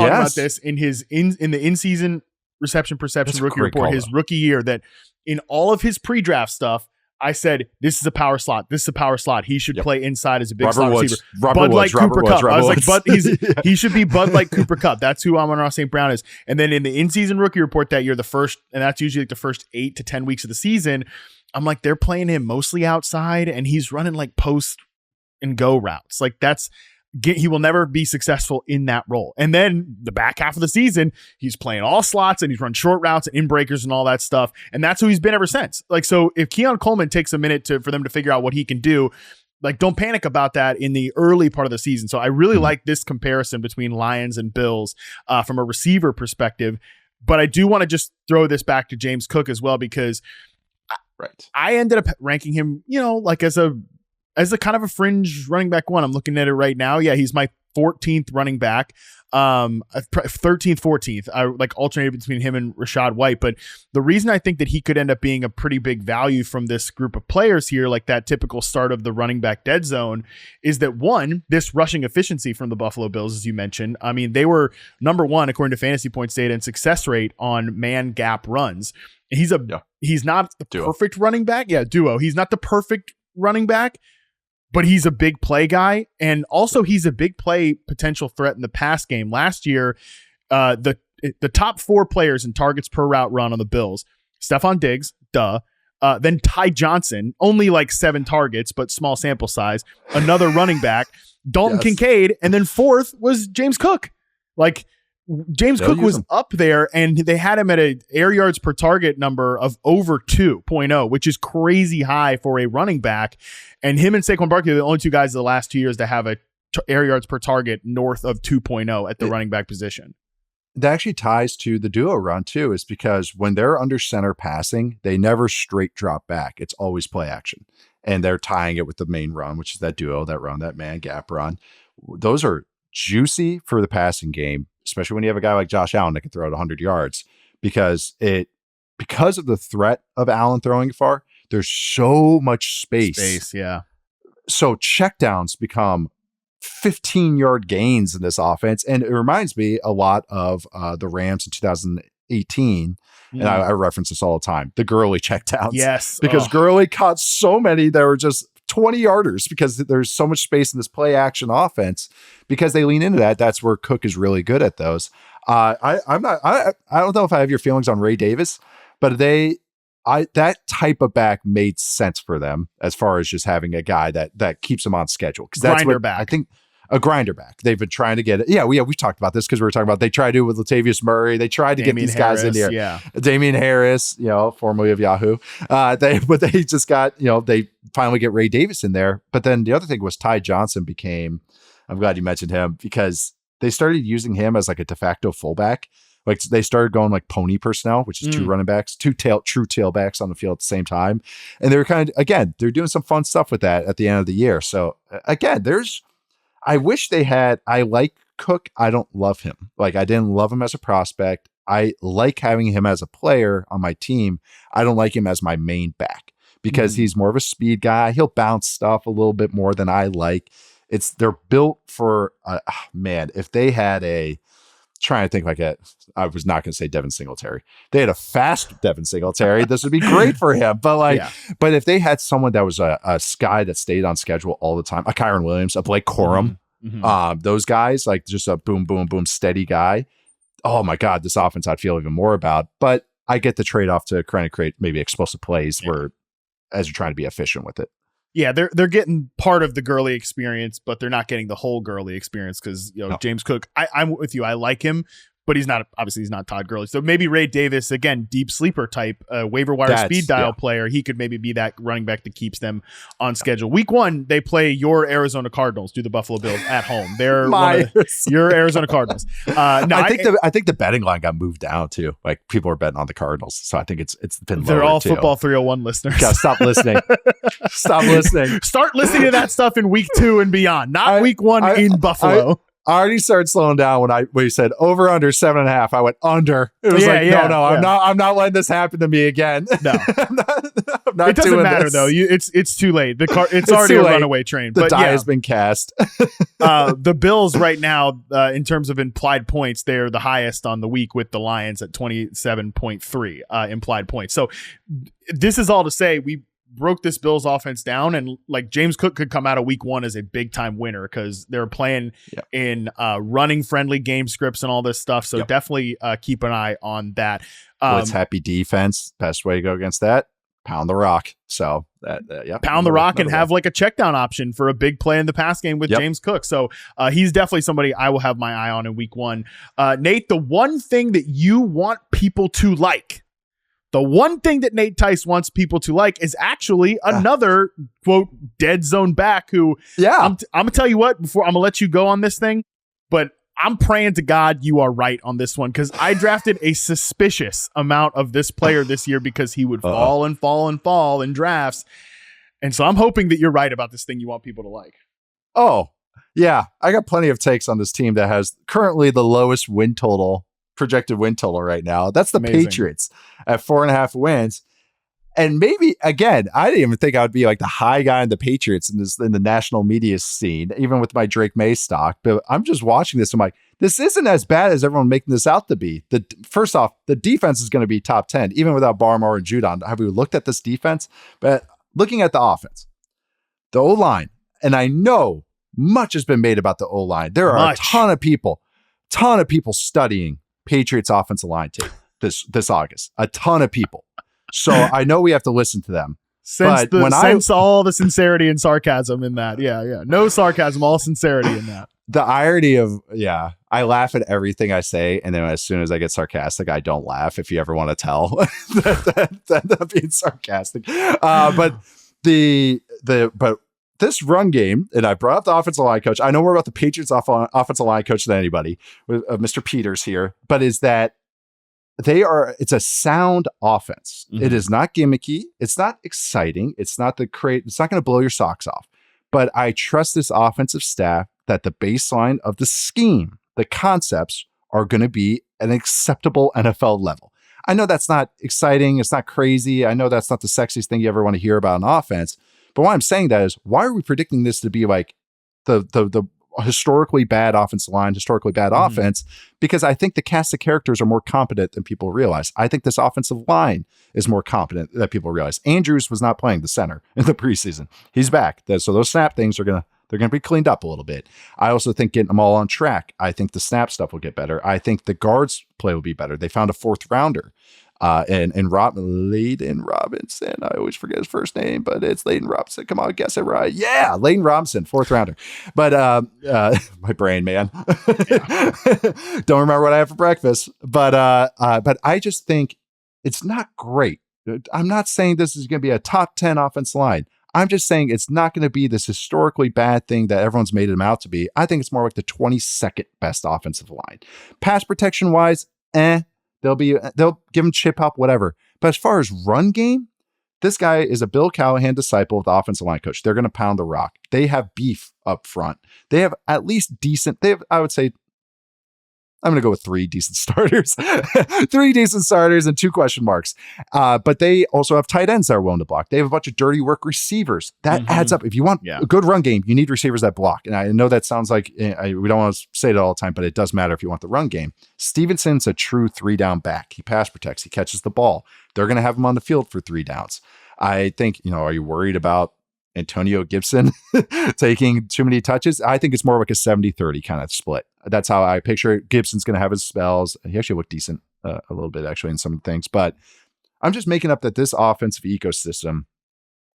about this in the in-season reception perception rookie report, his rookie year, that in all of his pre-draft stuff, I said, this is a power slot. This is a power slot. He should play inside as a big slot receiver. Bud Light Cooper Kupp. I was like, he should be Bud Light Cooper Kupp. That's who Amon-Ra St. Brown is. And then in the in-season rookie report that year, and that's usually like the first 8 to 10 weeks of the season, I'm like, they're playing him mostly outside and he's running like post and go routes. Like he will never be successful in that role. And then the back half of the season, he's playing all slots and he's run short routes and in breakers and all that stuff. And that's who he's been ever since. Like, so if Keon Coleman takes a minute for them to figure out what he can do, like, don't panic about that in the early part of the season. So I really like this comparison between Lions and Bills from a receiver perspective. But I do want to just throw this back to James Cook as well, because I ended up ranking him, like as a kind of a fringe running back 1. I'm looking at it right now. Yeah, he's my 14th running back. 13th, 14th. I like alternated between him and Rashad White. But the reason I think that he could end up being a pretty big value from this group of players here, like that typical start of the running back dead zone, is that one, this rushing efficiency from the Buffalo Bills, as you mentioned. I mean, they were number 1 according to Fantasy Points data in success rate on man gap runs. He's not the perfect running back. Yeah, duo. He's not the perfect running back, but he's a big play guy. And also he's a big play potential threat in the pass game. Last year, the top 4 players in targets per route run on the Bills, Stephon Diggs, then Ty Johnson, only like 7 targets, but small sample size, another running back, Dalton Kincaid, and then 4th was James Cook. Like James Cook was up there, and they had him at a air yards per target number of over 2.0, which is crazy high for a running back. And him and Saquon Barkley are the only 2 guys in the last 2 years to have a air yards per target north of 2.0 at the running back position. That actually ties to the duo run too, is because when they're under center passing, they never straight drop back. It's always play action. And they're tying it with the main run, which is that duo, that run, that man gap run. Those are juicy for the passing game, especially when you have a guy like Josh Allen that can throw it 100 yards, because of the threat of Allen throwing it far, there's so much space. Yeah. So checkdowns become 15-yard gains in this offense. And it reminds me a lot of the Rams in 2018. And I reference this all the time, the Gurley checkdowns. Yes. Because Gurley caught so many that were just 20-yarders because there's so much space in this play action offense. Because they lean into that, that's where Cook is really good at those. I don't know if I have your feelings on Ray Davis, but that type of back made sense for them as far as just having a guy that keeps them on schedule. Because that's what I think, a grinder back. They've been trying to get it. Yeah, we've talked about this because we were talking about they tried to do it with Latavius Murray. They tried to get these guys in here. Yeah. Damian Harris, formerly of Yahoo. They just got, they finally get Ray Davis in there. But then the other thing was Ty Johnson I'm glad you mentioned him, because they started using him as like a de facto fullback. Like they started going like pony personnel, which is 2 running backs, 2 true tailbacks on the field at the same time. And they were they're doing some fun stuff with that at the end of the year. So again, I wish they had, I like Cook. I don't love him. Like I didn't love him as a prospect. I like having him as a player on my team. I don't like him as my main back because he's more of a speed guy. He'll bounce stuff a little bit more than I like. They're built for, if they had trying to think I was not going to say Devin Singletary. They had a fast Devin Singletary. This would be great for him. But but if they had someone that was a guy that stayed on schedule all the time, a Kyron Williams, a Blake Corum, those guys, like just a boom, boom, boom, steady guy. Oh my God, this offense I'd feel even more about. But I get the trade-off to kind of create maybe explosive plays where as you're trying to be efficient with it. Yeah, they're getting part of the Gurley experience, but they're not getting the whole Gurley experience because James Cook. I'm with you. I like him, but he's not Todd Gurley. So maybe Ray Davis, again, deep sleeper type, waiver wire speed dial player. He could maybe be that running back that keeps them on schedule. Week 1, they play your Arizona Cardinals, do the Buffalo Bills at home. They're your Arizona Cardinals. I think the betting line got moved down too. Like people are betting on the Cardinals, so I think it's been. They're all too. Football 301 listeners. Yeah, stop listening. Stop listening. Start listening to that stuff in week 2 and beyond, not week 1 in Buffalo. I already started slowing down when you said over under 7.5. I went under. It was I'm not letting this happen to me again. No, I'm not it doesn't doing matter this. though. It's too late. It's already a runaway train. The die has been cast. The Bills right now, in terms of implied points, they're the highest on the week with the Lions at 27.3 implied points. So this is all to say we broke this Bills offense down, and like James Cook could come out of week 1 as a big time winner because they're playing in running friendly game scripts and all this stuff. So definitely keep an eye on that. Blitz happy defense. Best way to go against that, pound the rock. So pound the rock and have like a check down option for a big play in the pass game with James Cook. So he's definitely somebody I will have my eye on in week 1. Nate, the one thing that you want people to like, the one thing that Nate Tice wants people to like is actually another quote dead zone back who I'm gonna tell you what, before I'm gonna let you go on this thing, but I'm praying to God you are right on this one because I drafted a suspicious amount of this player this year because he would fall in drafts. And so I'm hoping that you're right about this thing you want people to like. Oh, yeah. I got plenty of takes on this team that has currently the lowest projected win total right now. That's the Patriots at 4.5 wins. And maybe, again, I didn't even think I would be like the high guy in the Patriots in the national media scene, even with my Drake May stock. But I'm just watching this. I'm like, this isn't as bad as everyone making this out to be. First off, the defense is going to be top 10, even without Barmore and Judon. Have we looked at this defense? But looking at the offense, the O-line, and I know much has been made about the O-line. There are a ton of people studying Patriots offensive line tape this August. A ton of people. So I know we have to listen to them. Sense all the sincerity and sarcasm in that. Yeah. No sarcasm, all sincerity in that. The irony of, I laugh at everything I say, and then as soon as I get sarcastic, I don't laugh, if you ever want to tell that I'm being sarcastic. But this run game, and I brought up the offensive line coach. I know more about the Patriots offensive line coach than anybody, with Mr. Peters here, but is that it's a sound offense. Mm-hmm. It is not gimmicky. It's not exciting. It's not going to blow your socks off. But I trust this offensive staff that the baseline of the scheme, the concepts are going to be an acceptable NFL level. I know that's not exciting. It's not crazy. I know that's not the sexiest thing you ever want to hear about an offense. But why I'm saying that is, why are we predicting this to be like the historically bad offensive line, historically bad offense? Because I think the cast of characters are more competent than people realize. I think this offensive line is more competent than people realize. Andrews was not playing the center in the preseason. He's back. So those snap things are going to be cleaned up a little bit. I also think getting them all on track. I think the snap stuff will get better. I think the guards play will be better. They found a 4th rounder. And Layden Robinson. I always forget his first name, but it's Layden Robinson. Come on, guess it right. Yeah, Layden Robinson, 4th rounder. But my brain, man. Don't remember what I had for breakfast. But I just think it's not great. I'm not saying this is going to be a top 10 offensive line. I'm just saying it's not going to be this historically bad thing that everyone's made him out to be. I think it's more like the 22nd best offensive line. Pass protection wise, They'll give him chip hop, whatever. But as far as run game, this guy is a Bill Callahan disciple of the offensive line coach. They're going to pound the rock. They have beef up front. They have at least decent. I would say I'm going to go with 3 decent starters. 3 decent starters and 2 question marks. But they also have tight ends that are willing to block. They have a bunch of dirty work receivers. That adds up. If you want a good run game, you need receivers that block. And I know that sounds like we don't want to say it all the time, but it does matter if you want the run game. Stevenson's a true 3-down back. He pass protects. He catches the ball. They're going to have him on the field for 3 downs. I think, are you worried about Antonio Gibson taking too many touches? I think it's more like a 70-30 kind of split. That's how I picture it. Gibson's going to have his spells. He actually looked decent a little bit actually in some of the things, but I'm just making up that this offensive ecosystem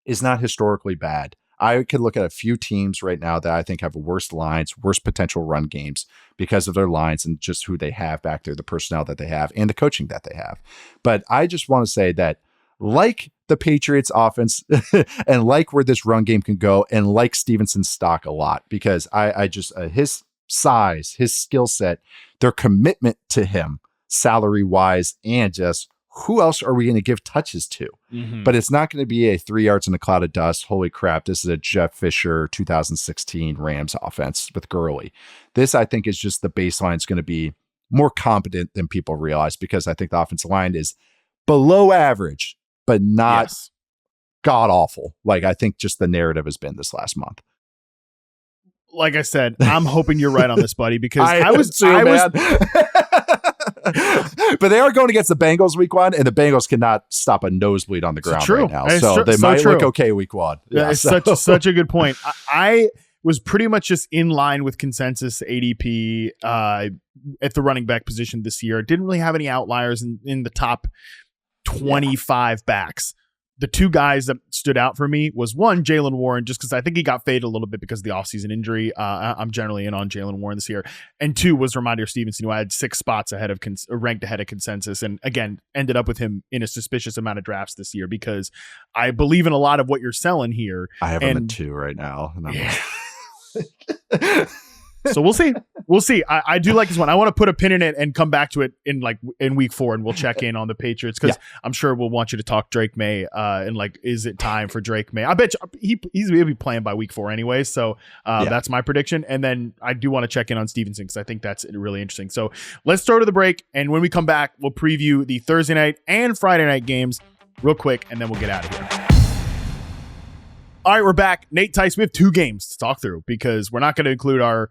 is not historically bad. I could look at a few teams right now that I think have worse lines, worse potential run games because of their lines and just who they have back there, the personnel that they have and the coaching that they have. But I just want to say that like the Patriots offense and like where this run game can go and like Stevenson's stock a lot, because I just, his size, his skill set, their commitment to him salary wise, and just who else are we going to give touches to? But it's not going to be a 3 yards in a cloud of dust. Holy crap. This is a Jeff Fisher 2016 Rams offense with Gurley. This, I think, is just the baseline. It's going to be more competent than people realize, because I think the offensive line is below average, but not god awful. Like I think just the narrative has been this last month. Like I said, I'm hoping you're right on this, buddy, because I was but they are going against the Bengals week 1, and the Bengals cannot stop a nosebleed on the ground right now. So they might look okay week 1. Yeah, it's such a good point. I was pretty much just in line with consensus ADP at the running back position this year. Didn't really have any outliers in the top 25 backs. The 2 guys that stood out for me was one, Jaylen Warren, just because I think he got faded a little bit because of the offseason injury. I'm generally in on Jaylen Warren this year. And 2 was Ramondre Stevenson, who I had 6 spots ahead of ranked ahead of consensus. And again, ended up with him in a suspicious amount of drafts this year, because I believe in a lot of what you're selling here. I have him at 2 right now. And So we'll see. We'll see. I do like this one. I want to put a pin in it and come back to it in week 4, and we'll check in on the Patriots, because I'm sure we'll want you to talk Drake May and is it time for Drake May? I bet you he'll be playing by week 4 anyway. So that's my prediction. And then I do want to check in on Stevenson, because I think that's really interesting. So let's start to the break. And when we come back, we'll preview the Thursday night and Friday night games real quick, and then we'll get out of here. All right, we're back. Nate Tice, we have 2 games to talk through, because we're not going to include our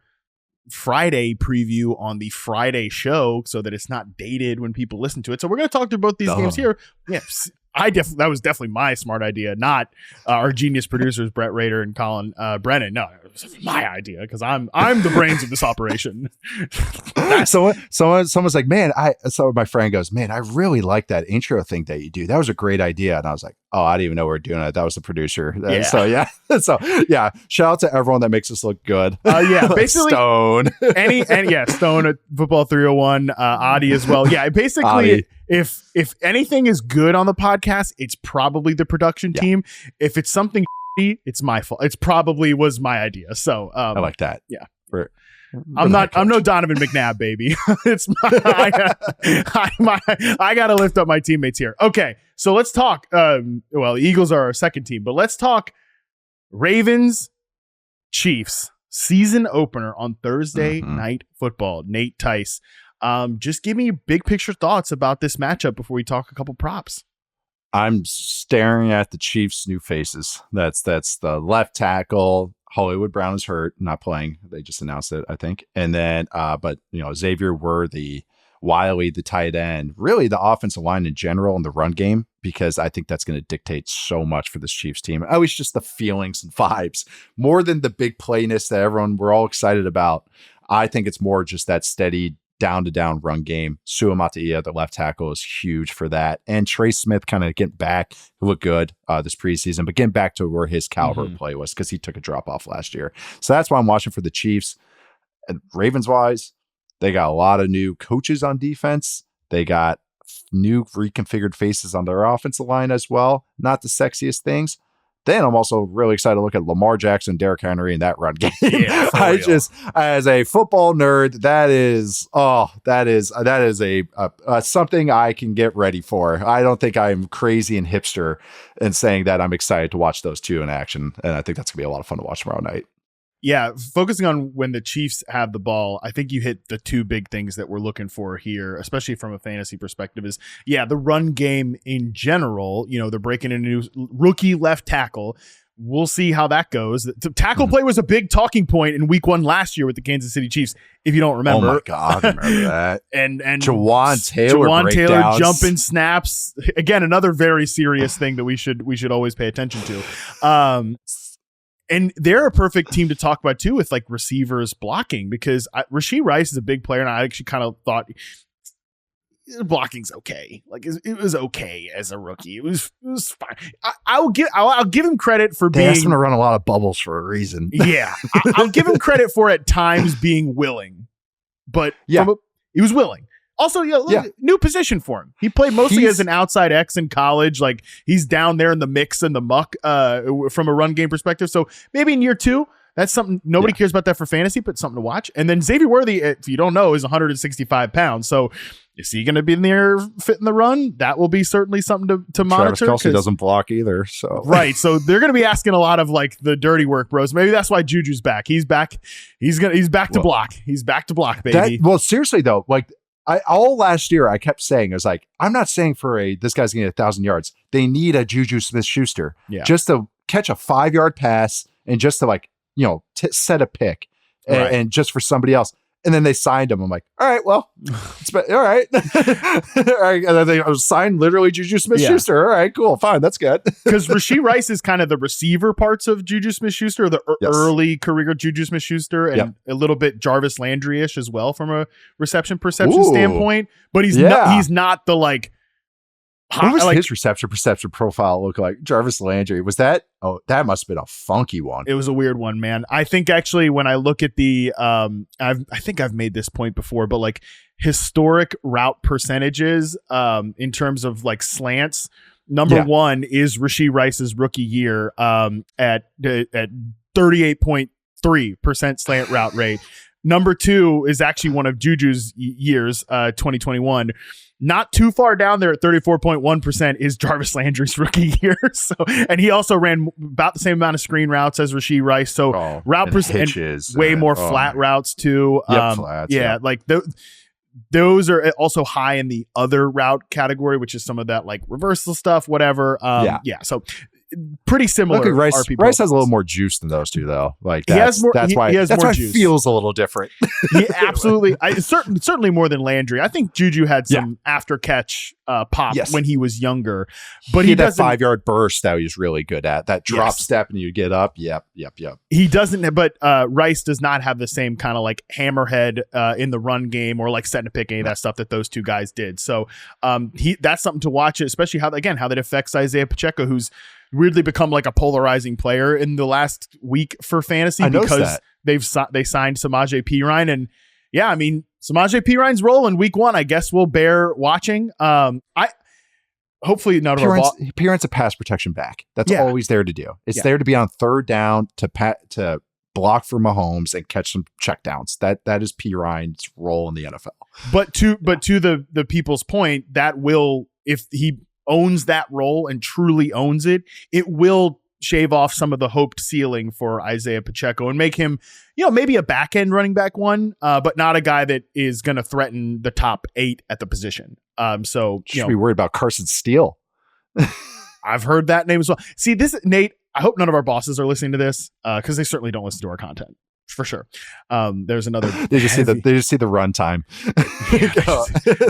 Friday preview on the Friday show so that it's not dated when people listen to it. So we're going to talk through both these games here. Yes. That was definitely my smart idea, not our genius producers, Brett Rader and Colin Brennan. No, it was my idea, because I'm the brains of this operation. Someone's like, man, my friend goes, man, I really like that intro thing that you do. That was a great idea. And I was like, oh, I didn't even know we were doing it. That was the producer. So shout out to everyone that makes us look good. Basically Stone. Stone at Football 301, Adi as well. Yeah, basically Adi. If anything is good on the podcast, it's probably the production team. If it's something shitty, it's my fault. It's probably was my idea. So I like that. Yeah. I'm no Donovan McNabb, baby. It's I got to lift up my teammates here. Okay, so let's talk. The Eagles are our second team, but let's talk Ravens, Chiefs season opener on Thursday night football. Nate Tice, just give me big picture thoughts about this matchup before we talk a couple props. I'm staring at the Chiefs' new faces. That's the left tackle. Hollywood Brown is hurt, not playing. They just announced it, I think. And then, but Xavier Worthy, Wiley, the tight end, really the offensive line in general and the run game, because I think that's going to dictate so much for this Chiefs team. At least just the feelings and vibes, more than the big playness that we're all excited about. I think it's more just that steady down-to-down run game. Sua Matia, the left tackle, is huge for that. And Trey Smith kind of getting back, who looked good this preseason, but getting back to where his caliber play was, because he took a drop-off last year. So that's why I'm watching for the Chiefs. And Ravens-wise, they got a lot of new coaches on defense. They got new reconfigured faces on their offensive line as well. Not the sexiest things. Then I'm also really excited to look at Lamar Jackson, Derrick Henry in that run game. Yeah, as a football nerd, that is a something I can get ready for. I don't think I'm crazy and hipster in saying that I'm excited to watch those two in action. And I think that's gonna be a lot of fun to watch tomorrow night. Yeah, focusing on when the Chiefs have the ball, I think you hit the two big things that we're looking for here, especially from a fantasy perspective, is, the run game in general. They're breaking in a new rookie left tackle. We'll see how that goes. The tackle play was a big talking point in week 1 last year with the Kansas City Chiefs, if you don't remember. Oh, my God, I remember that. and Jawan Taylor jumping snaps. Again, another very serious thing that we should always pay attention to. And they're a perfect team to talk about, too, with like receivers blocking, because Rashee Rice is a big player, and I actually kind of thought blocking's okay. Like it was okay as a rookie. It was fine. I'll give him credit for being. They asked him to run a lot of bubbles for a reason. Yeah, I'll give him credit for at times being willing, but he was willing. Also, new position for him. He played mostly as an outside X in college. Like he's down there in the mix and the muck from a run game perspective. So maybe in year 2. That's something nobody cares about that for fantasy, but something to watch. And then Xavier Worthy, if you don't know, is 165 pounds. So is he going to be near fit in the run? That will be certainly something to monitor. Travis Kelce doesn't block either. So right. So they're going to be asking a lot of like the dirty work bros. Maybe that's why Juju's back. He's back. He's back to block. He's back to block, baby. Seriously though, like all last year I kept saying, I was like, I'm not saying this guy's going to get 1,000 yards. They need a Juju Smith-Schuster just to catch a 5-yard pass and just to like, set a pick and just for somebody else. And then they signed him. I'm like, all right, well, all right. All right. And then they signed literally Juju Smith-Schuster. All right, cool. Fine. That's good. Because Rashee Rice is kind of the receiver parts of Juju Smith-Schuster, the early career Juju Smith-Schuster, and a little bit Jarvis Landry-ish as well from a reception perception standpoint. But he's not the like. What was his reception perception profile look like? Jarvis Landry. Was that? Oh, that must have been a funky one. It was a weird one, man. I think actually when I look at the, I think I've made this point before, but like historic route percentages, in terms of like slants, number 1 is Rashee Rice's rookie year, at 38.3% slant route rate. Number 2 is actually one of Juju's years, 2021. Not too far down there at 34.1% is Jarvis Landry's rookie year. So, and he also ran about the same amount of screen routes as Rashee Rice. So route percentage, way more flat routes too. Flats, like those are also high in the other route category, which is some of that like reversal stuff, whatever. So pretty similar. Okay, Rice has a little more juice than those two, though. Like that's why it feels a little different. Absolutely. Certainly more than Landry. I think Juju had some after catch pop when he was younger, but he does that 5-yard burst that he's really good at. That drop step and you get up. Yep. He doesn't, but Rice does not have the same kind of like hammerhead in the run game or like setting a pick, any of that stuff that those two guys did. So that's something to watch, especially how that affects Isaiah Pacheco, who's weirdly become like a polarizing player in the last week for fantasy because they signed Samaje Perine, and Samaje Perine's role in week 1, I guess, will bear watching. Hopefully none of our Perine's a pass protection back. That's all he's there to do. It's there to be on third down to block for Mahomes and catch some checkdowns. That is Perine's role in the NFL. But to the people's point, that will, if he owns that role and truly owns it, it will shave off some of the hoped ceiling for Isaiah Pacheco and make him, maybe a back end running back one, but not a guy that is going to threaten the top 8 at the position. So should be worried about Carson Steele. I've heard that name as well. See, this, Nate, I hope none of our bosses are listening to this because they certainly don't listen to our content. For sure. There's another. They just see the runtime.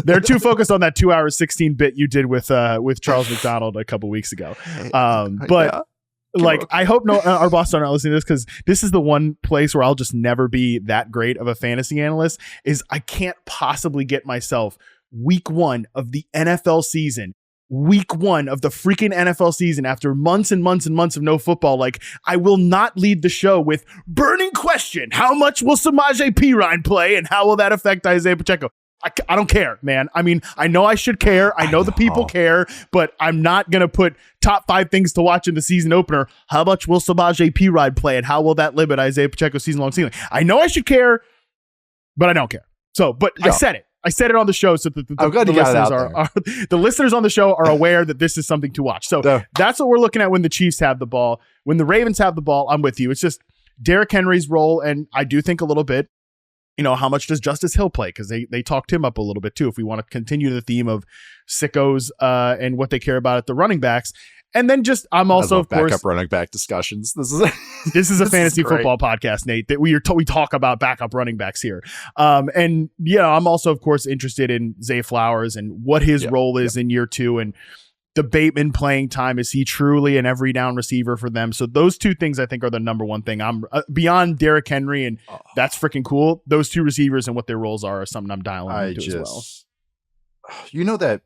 They're too focused on that 2 hour 16-bit you did with Charles McDonald a couple weeks ago. I hope our bosses are not listening to this, because this is the one place where I'll just never be that great of a fantasy analyst. Is I can't possibly get myself week 1 of the NFL season. Week 1 of the freaking NFL season after months and months and months of no football. Like, I will not lead the show with burning question. How much will Samaje Perine play and how will that affect Isaiah Pacheco? I don't care, man. I mean, I know I should care. I know the people care, but I'm not going to put top 5 things to watch in the season opener. How much will Samaje Perine play and how will that limit Isaiah Pacheco's season-long ceiling? I know I should care, but I don't care. So, but I said it. I said it on the show so that the listeners on the show are aware that this is something to watch. So that's what we're looking at when the Chiefs have the ball. When the Ravens have the ball, I'm with you. It's just Derrick Henry's role, and I do think a little bit, how much does Justice Hill play? Because they talked him up a little bit too. If we want to continue the theme of sickos and what they care about at the running backs. And then I'm also, of course, backup running back discussions. This is a fantasy football podcast, Nate, that we talk about backup running backs here. And I'm also, of course, interested in Zay Flowers and what his role is in year 2, and the Bateman playing time. Is he truly an every down receiver for them? So those two things I think are the number one thing. I'm beyond Derrick Henry, and that's freaking cool. Those two receivers and what their roles are something I'm dialing into as well. You know that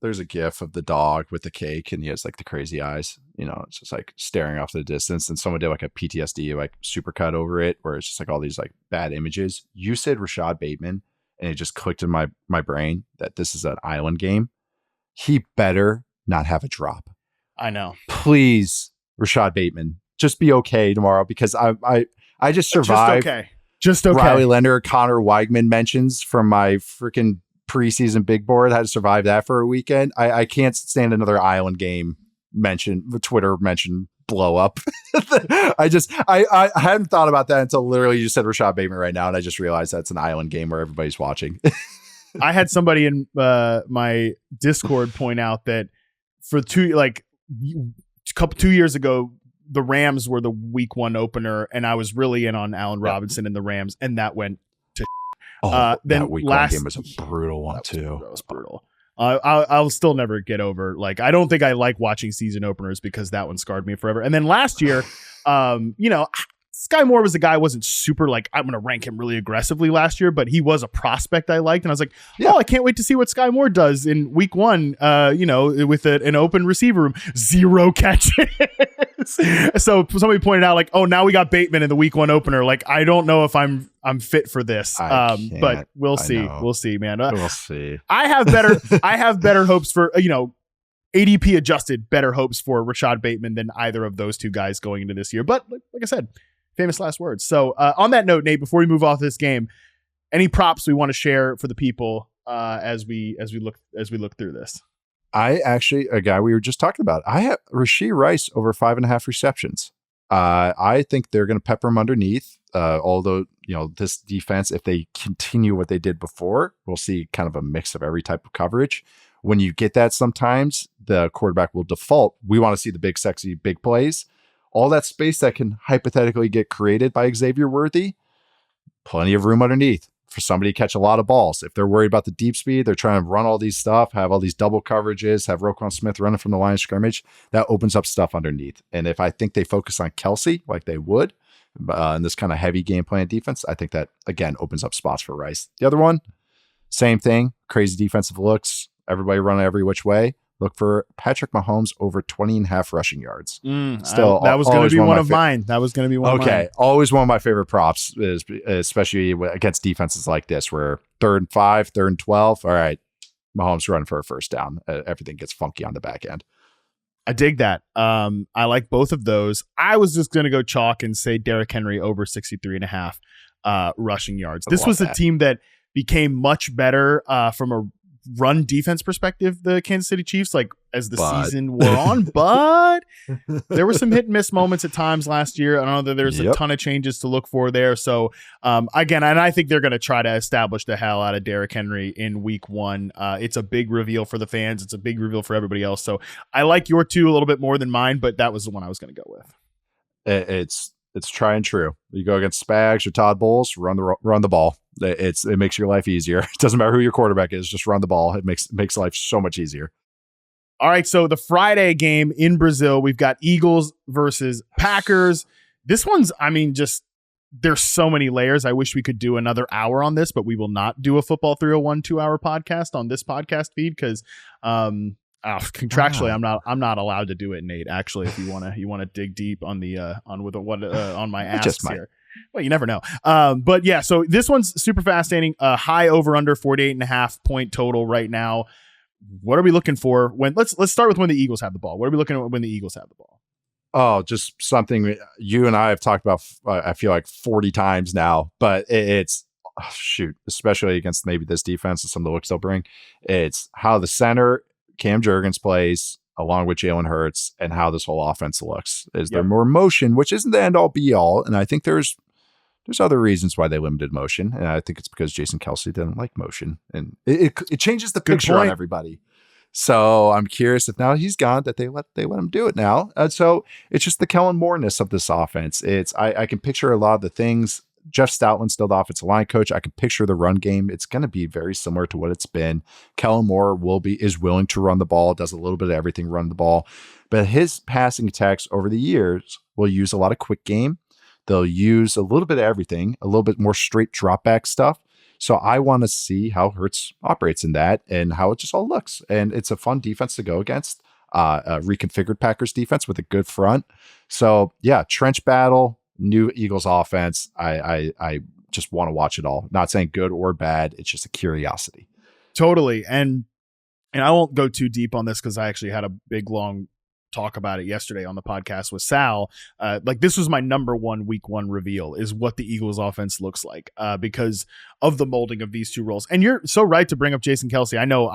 there's a gif of the dog with the cake and he has like the crazy eyes, it's just like staring off the distance, and someone did like a PTSD like supercut over it where it's just like all these like bad images. You said Rashad Bateman and it just clicked in my brain that this is an island game. He better not have a drop. I know. Please, Rashad Bateman, just be okay tomorrow, because I just survived. Just okay. Riley Leonard, Connor Weigman mentions from my freaking preseason big board. I had to survive that for a weekend. I can't stand another island game Twitter mention blow up. I hadn't thought about that until literally you said Rashad Bateman right now, and I just realized that's an island game where everybody's watching. I had somebody in my Discord point out that for 2 years ago, the Rams were the week 1 opener, and I was really in on Allen Robinson and the Rams, and that went to then that week 1 game was a brutal one too. That was brutal. I'll still never get over. Like, I don't think I like watching season openers because that one scarred me forever. And then last year, Sky Moore was a guy I wasn't super like, I'm going to rank him really aggressively last year, but he was a prospect I liked. And I was like, I can't wait to see what Sky Moore does in week 1, with an open receiver room, 0 catches. So somebody pointed out like, now we got Bateman in the week 1 opener. Like, I don't know if I'm fit for this. But we'll see. We'll see, man. We'll see. I have better hopes for, ADP adjusted better hopes for Rashad Bateman than either of those two guys going into this year. But like I said, famous last words. So on that note, Nate, before we move off this game, any props we want to share for the people as we look through this? I actually, a guy we were just talking about, I have Rashee Rice over 5.5 receptions. I think they're going to pepper him underneath. Although, this defense, if they continue what they did before, we'll see kind of a mix of every type of coverage. When you get that, sometimes the quarterback will default. We want to see the big, sexy, big plays. All that space that can hypothetically get created by Xavier Worthy, plenty of room underneath for somebody to catch a lot of balls. If they're worried about the deep speed, they're trying to run all these stuff, have all these double coverages, have Roquan Smith running from the line of scrimmage. That opens up stuff underneath. And if I think they focus on Kelsey like they would in this kind of heavy game plan defense, I think that, again, opens up spots for Rice. The other one, same thing, crazy defensive looks, everybody running every which way. Look for Patrick Mahomes over 20.5 rushing yards. Still, that was going to be one of mine. That was going to be one of mine. Okay. Always one of my favorite props, is especially against defenses like this, where 3rd and 5, 3rd and 12. All right. Mahomes running for a first down. Everything gets funky on the back end. I dig that. I like both of those. I was just going to go chalk and say Derrick Henry over 63.5 rushing yards. This was a team that became much better from a run defense perspective, the Kansas City Chiefs, like as the season wore on, but there were some hit and miss moments at times last year. I don't know that there's a ton of changes to look for there. So again, and I think they're going to try to establish the hell out of Derrick Henry in week 1. It's a big reveal for the fans. It's a big reveal for everybody else. So I like your 2 a little bit more than mine, but that was the one I was going to go with. It's try and true. You go against Spags or Todd Bowles, run the ball. It makes your life easier. It doesn't matter who your quarterback is, just run the ball. It makes life so much easier. All right, so the Friday game in Brazil, we've got Eagles versus Packers. This one's, there's so many layers. I wish we could do another hour on this, but we will not do a Football 301 2-hour podcast on this podcast feed because contractually I'm not allowed to do it, Nate. Actually, if you want to dig deep on the on my ass here. Well, you never know. But yeah, so this one's super fascinating. High over under 48.5 point total right now. What are we looking for when let's start with when the Eagles have the ball. What are we looking at when the Eagles have the ball? Oh, just something you and I have talked about, I feel like 40 times now, but it's especially against maybe this defense and some of the looks they'll bring. It's how the center Cam Jurgens plays along with Jalen Hurts, and how this whole offense looks. Is there more motion, which isn't the end all be all, and I think there's other reasons why they limited motion, and I think it's because Jason Kelce didn't like motion, and it changes the picture on everybody. So I'm curious if now he's gone that they let him do it now. So it's just the Kellen Moore-ness of this offense. I can picture a lot of the things. Jeff Stoutland's still the offensive line coach. I can picture the run game. It's going to be very similar to what it's been. Kellen Moore is willing to run the ball, does a little bit of everything, run the ball, but his passing attacks over the years will use a lot of quick game. They'll use a little bit of everything, a little bit more straight drop back stuff. So I want to see how Hurts operates in that and how it just all looks. And it's a fun defense to go against, a reconfigured Packers defense with a good front. So yeah, trench battle, new Eagles offense. I just want to watch it all. Not saying good or bad. It's just a curiosity. Totally. And I won't go too deep on this because I actually had a big, long talk about it yesterday on the podcast with Sal. This was my number one week one reveal is what the Eagles offense looks like because of the molding of these two roles. And you're so right to bring up Jason Kelce. I know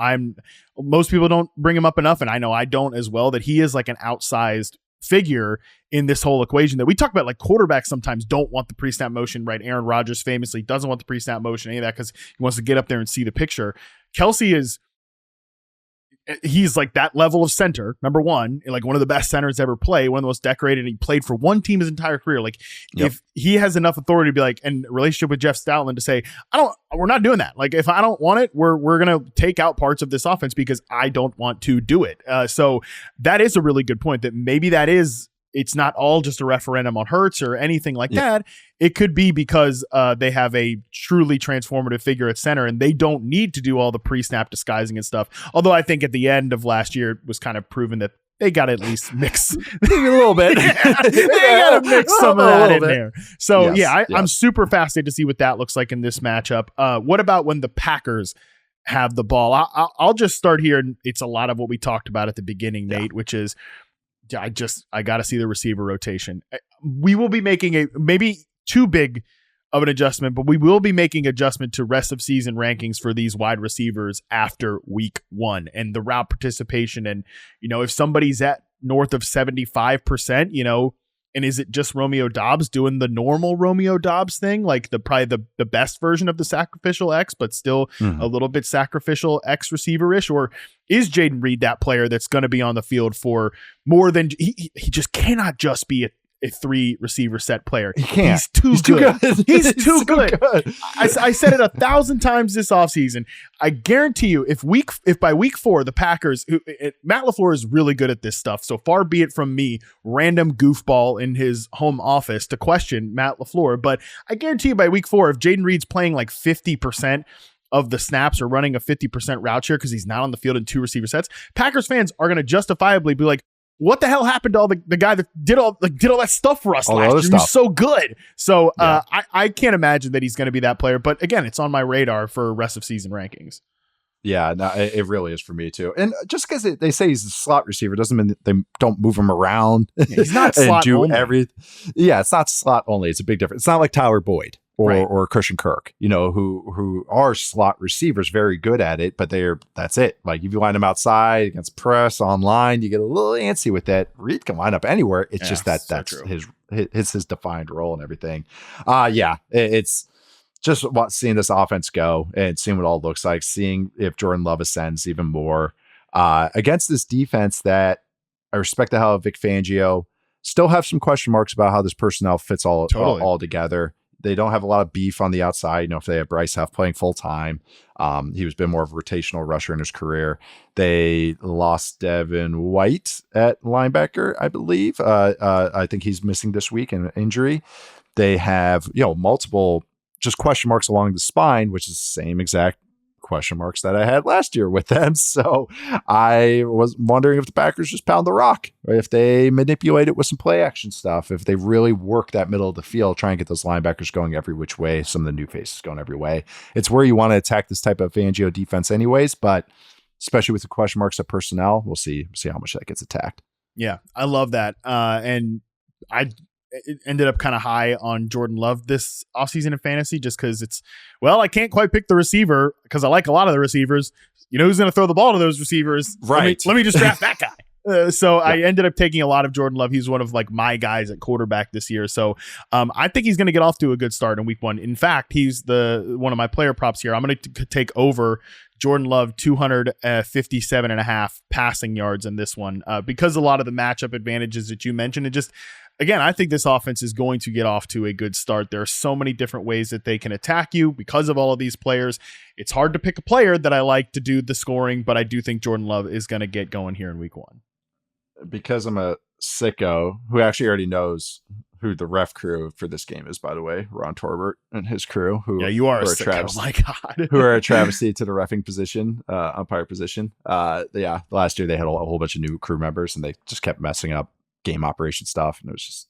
most people don't bring him up enough, and I know I don't as well, that he is like an outsized figure in this whole equation that we talk about. Like quarterbacks sometimes don't want the pre-snap motion, right? Aaron Rodgers famously doesn't want the pre-snap motion, any of that, because he wants to get up there and see the picture. Kelce he's like that level of center, number one, like one of the best centers ever play, one of the most decorated. He played for one team his entire career. Like if he has enough authority to be like, and relationship with Jeff Stoutland to say, we're not doing that. Like if I don't want it, we're going to take out parts of this offense because I don't want to do it. So that is a really good point that maybe it's not all just a referendum on Hurts or anything like that. It could be because they have a truly transformative figure at center and they don't need to do all the pre-snap disguising and stuff. Although I think at the end of last year it was kind of proven that they got to at least mix maybe a little bit. They got to mix some of that in there. So I'm super fascinated to see what that looks like in this matchup. What about when the Packers have the ball? I'll just start here. It's a lot of what we talked about at the beginning, Nate, which is, I got to see the receiver rotation. We will be making maybe too big of an adjustment, but we will be making adjustment to rest of season rankings for these wide receivers after week one and the route participation. And, if somebody's at north of 75%, and is it just Romeo Doubs doing the normal Romeo Doubs thing? Like probably the best version of the sacrificial X, but still a little bit sacrificial X receiver-ish? Or is Jaden Reed that player that's going to be on the field for more than he just cannot just be a three receiver set player. He can't. He's too good. He's too good. I said it 1,000 times this offseason. I guarantee you, if by week 4, the Packers, Matt LaFleur is really good at this stuff. So far be it from me, random goofball in his home office, to question Matt LaFleur. But I guarantee you by week 4, if Jaden Reed's playing like 50% of the snaps or running a 50% route share because he's not on the field in 2 receiver sets, Packers fans are going to justifiably be like, what the hell happened to all the guy that did all that stuff for us last year? He was so good. So I can't imagine that he's going to be that player. But again, it's on my radar for rest of season rankings. Yeah, no, it really is for me too. And just because they say he's a slot receiver doesn't mean that they don't move him around. He's not slot only. It's not slot only. It's a big difference. It's not like Tyler Boyd or Christian Kirk, who are slot receivers, very good at it, but that's it. Like if you line them outside against press online, you get a little antsy with that. Reed can line up anywhere. It's just that's his defined role and everything. It's just seeing this offense go and seeing what it all looks like, seeing if Jordan Love ascends even more against this defense that I respect the hell of Vic Fangio. Still have some question marks about how this personnel fits all together. They don't have a lot of beef on the outside. If they have Bryce Huff playing full time, he was been more of a rotational rusher in his career. They lost Devin White at linebacker, I believe. I think he's missing this week in an injury. They have, multiple just question marks along the spine, which is the same exact question marks that I had last year with them. So I was wondering if the Packers just pound the rock, or if they manipulate it with some play action stuff, if they really work that middle of the field, try and get those linebackers going every which way, some of the new faces going every way. It's where you want to attack this type of Fangio defense anyways, but especially with the question marks of personnel, we'll see how much that gets attacked. Yeah, I love that. And it ended up kind of high on Jordan Love this offseason in fantasy just because I can't quite pick the receiver because I like a lot of the receivers. Who's going to throw the ball to those receivers? Right. Let me just draft that guy. I ended up taking a lot of Jordan Love. He's one of like my guys at quarterback this year. So I think he's going to get off to a good start in week 1. In fact, he's one of my player props here. I'm going to take over Jordan Love 257.5 passing yards in this one because a lot of the matchup advantages that you mentioned. And just, again, I think this offense is going to get off to a good start. There are so many different ways that they can attack you because of all of these players. It's hard to pick a player that I like to do the scoring, but I do think Jordan Love is going to get going here in week 1. Because I'm a sicko who actually already knows who the ref crew for this game is, by the way, Ron Torbert and his crew. You are a sicko. Oh my God. Who are a travesty to the reffing position, umpire position. Last year they had a whole bunch of new crew members and they just kept messing up game operation stuff. And it was just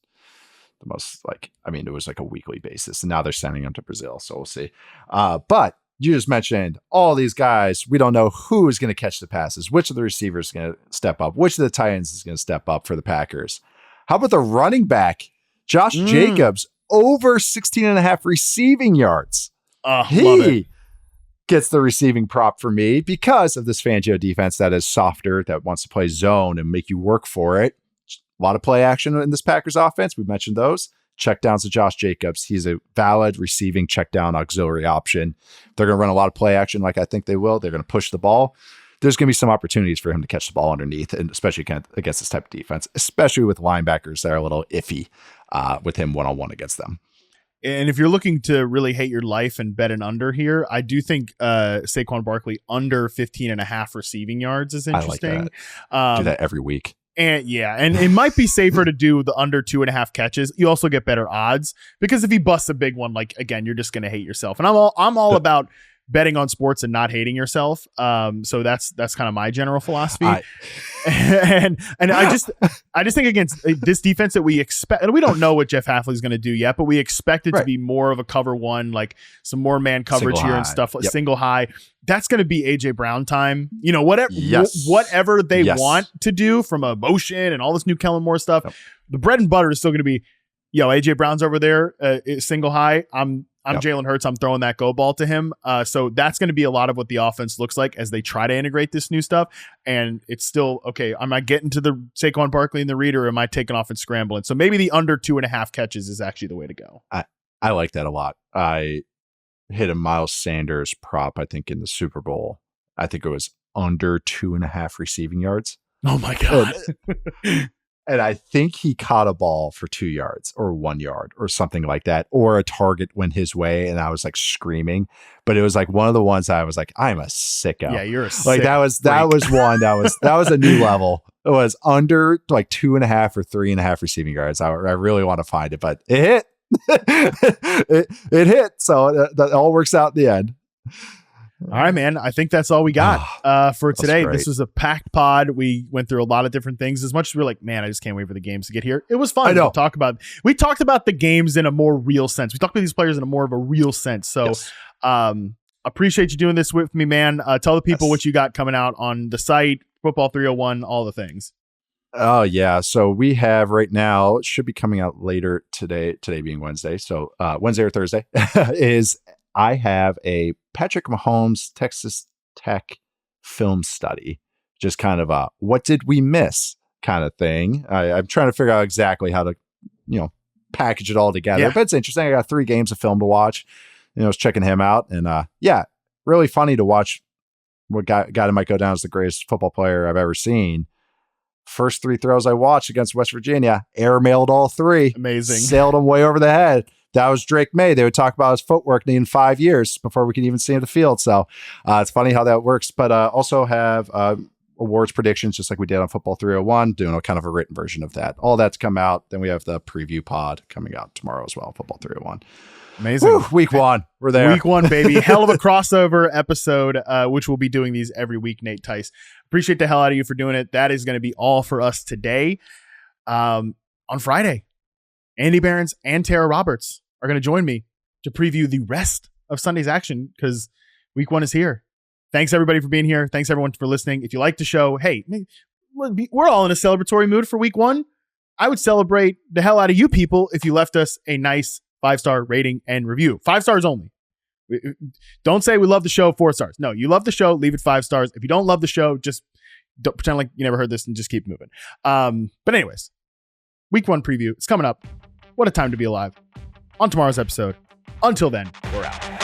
the most it was like a weekly basis. And now they're sending them to Brazil. So we'll see. But you just mentioned all these guys. We don't know who is going to catch the passes, which of the receivers is going to step up, which of the tight ends is going to step up for the Packers. How about the running back, Josh Jacobs, over 16.5 receiving yards? He gets the receiving prop for me because of this Fangio defense that is softer, that wants to play zone and make you work for it. A lot of play action in this Packers offense. We mentioned those. Check downs to Josh Jacobs. He's a valid receiving check down auxiliary option. They're going to run a lot of play action like I think they will. They're going to push the ball. There's going to be some opportunities for him to catch the ball underneath, and especially against this type of defense, especially with linebackers that are a little iffy with him one-on-one against them. And if you're looking to really hate your life and bet an under here, I do think Saquon Barkley under 15.5 receiving yards is interesting. I like that. Do that every week. And it might be safer to do the under 2.5 catches. You also get better odds because if he busts a big one, like again, you're just going to hate yourself. And I'm all about betting on sports and not hating yourself. So that's kind of my general philosophy. And I just think against this defense that we expect, and we don't know what Jeff Hafley's going to do yet, but we expect it to be more of a cover one, like some more man coverage single here high. And stuff, Yep. Single high. That's going to be AJ Brown time. Whatever they want to do from a motion and all this new Kellen Moore stuff. Yep. The bread and butter is still going to be, AJ Brown's over there, single high. I'm Jalen Hurts. I'm throwing that go ball to him. So that's going to be a lot of what the offense looks like as they try to integrate this new stuff. And it's still, okay, am I getting to the Saquon Barkley and the read, or am I taking off and scrambling? So maybe the under 2.5 catches is actually the way to go. I like that a lot. I hit a Miles Sanders prop, I think, in the Super Bowl. I think it was under 2.5 receiving yards. Oh my God. And I think he caught a ball for 2 yards or 1 yard or something like that, or a target went his way. And I was like screaming, but it was like one of the ones I was like, I'm a sicko. Yeah, you're a sick like that was one that was a new level. It was under like 2.5 or 3.5 receiving yards. I really want to find it, but it hit. it hit. So that all works out in the end. All right, man. I think that's all we got for today. This was a packed pod. We went through a lot of different things. As much as we're like, man, I just can't wait for the games to get here. It was fun. I know. We talked about the games in a more real sense. We talked about these players in a more of a real sense. So appreciate you doing this with me, man. Tell the people what you got coming out on the site, Football 301, all the things. Oh, yeah. So we have right now, it should be coming out later today being Wednesday. So Wednesday or Thursday I have a Patrick Mahomes Texas Tech film study, just kind of a what did we miss kind of thing. I'm trying to figure out exactly how to, package it all together, but it's interesting. I got 3 games of film to watch. I was checking him out, and really funny to watch what guy that might go down as the greatest football player I've ever seen. First 3 throws I watched against West Virginia, airmailed all 3. Amazing. Sailed him way over the head. That was Drake May. They would talk about his footwork needing 5 years before we could even see him in the field. So it's funny how that works. But also have awards predictions, just like we did on Football 301, doing a kind of a written version of that. All that's come out. Then we have the preview pod coming out tomorrow as well, Football 301. Amazing. Woo, week 1. We're there. Week 1, baby. Hell of a crossover episode, which we'll be doing these every week, Nate Tice. Appreciate the hell out of you for doing it. That is going to be all for us today. On Friday, Andy Behrens and Tara Roberts are going to join me to preview the rest of Sunday's action because week 1 is here. Thanks, everybody, for being here. Thanks, everyone, for listening. If you like the show, hey, we're all in a celebratory mood for week 1. I would celebrate the hell out of you people if you left us a nice 5-star rating and review. 5 stars only. Don't say we love the show 4 stars. No, you love the show, leave it 5 stars. If you don't love the show, just don't pretend like you never heard this and just keep moving. But anyways, week 1 preview. It's coming up. What a time to be alive. On tomorrow's episode. Until then, we're out.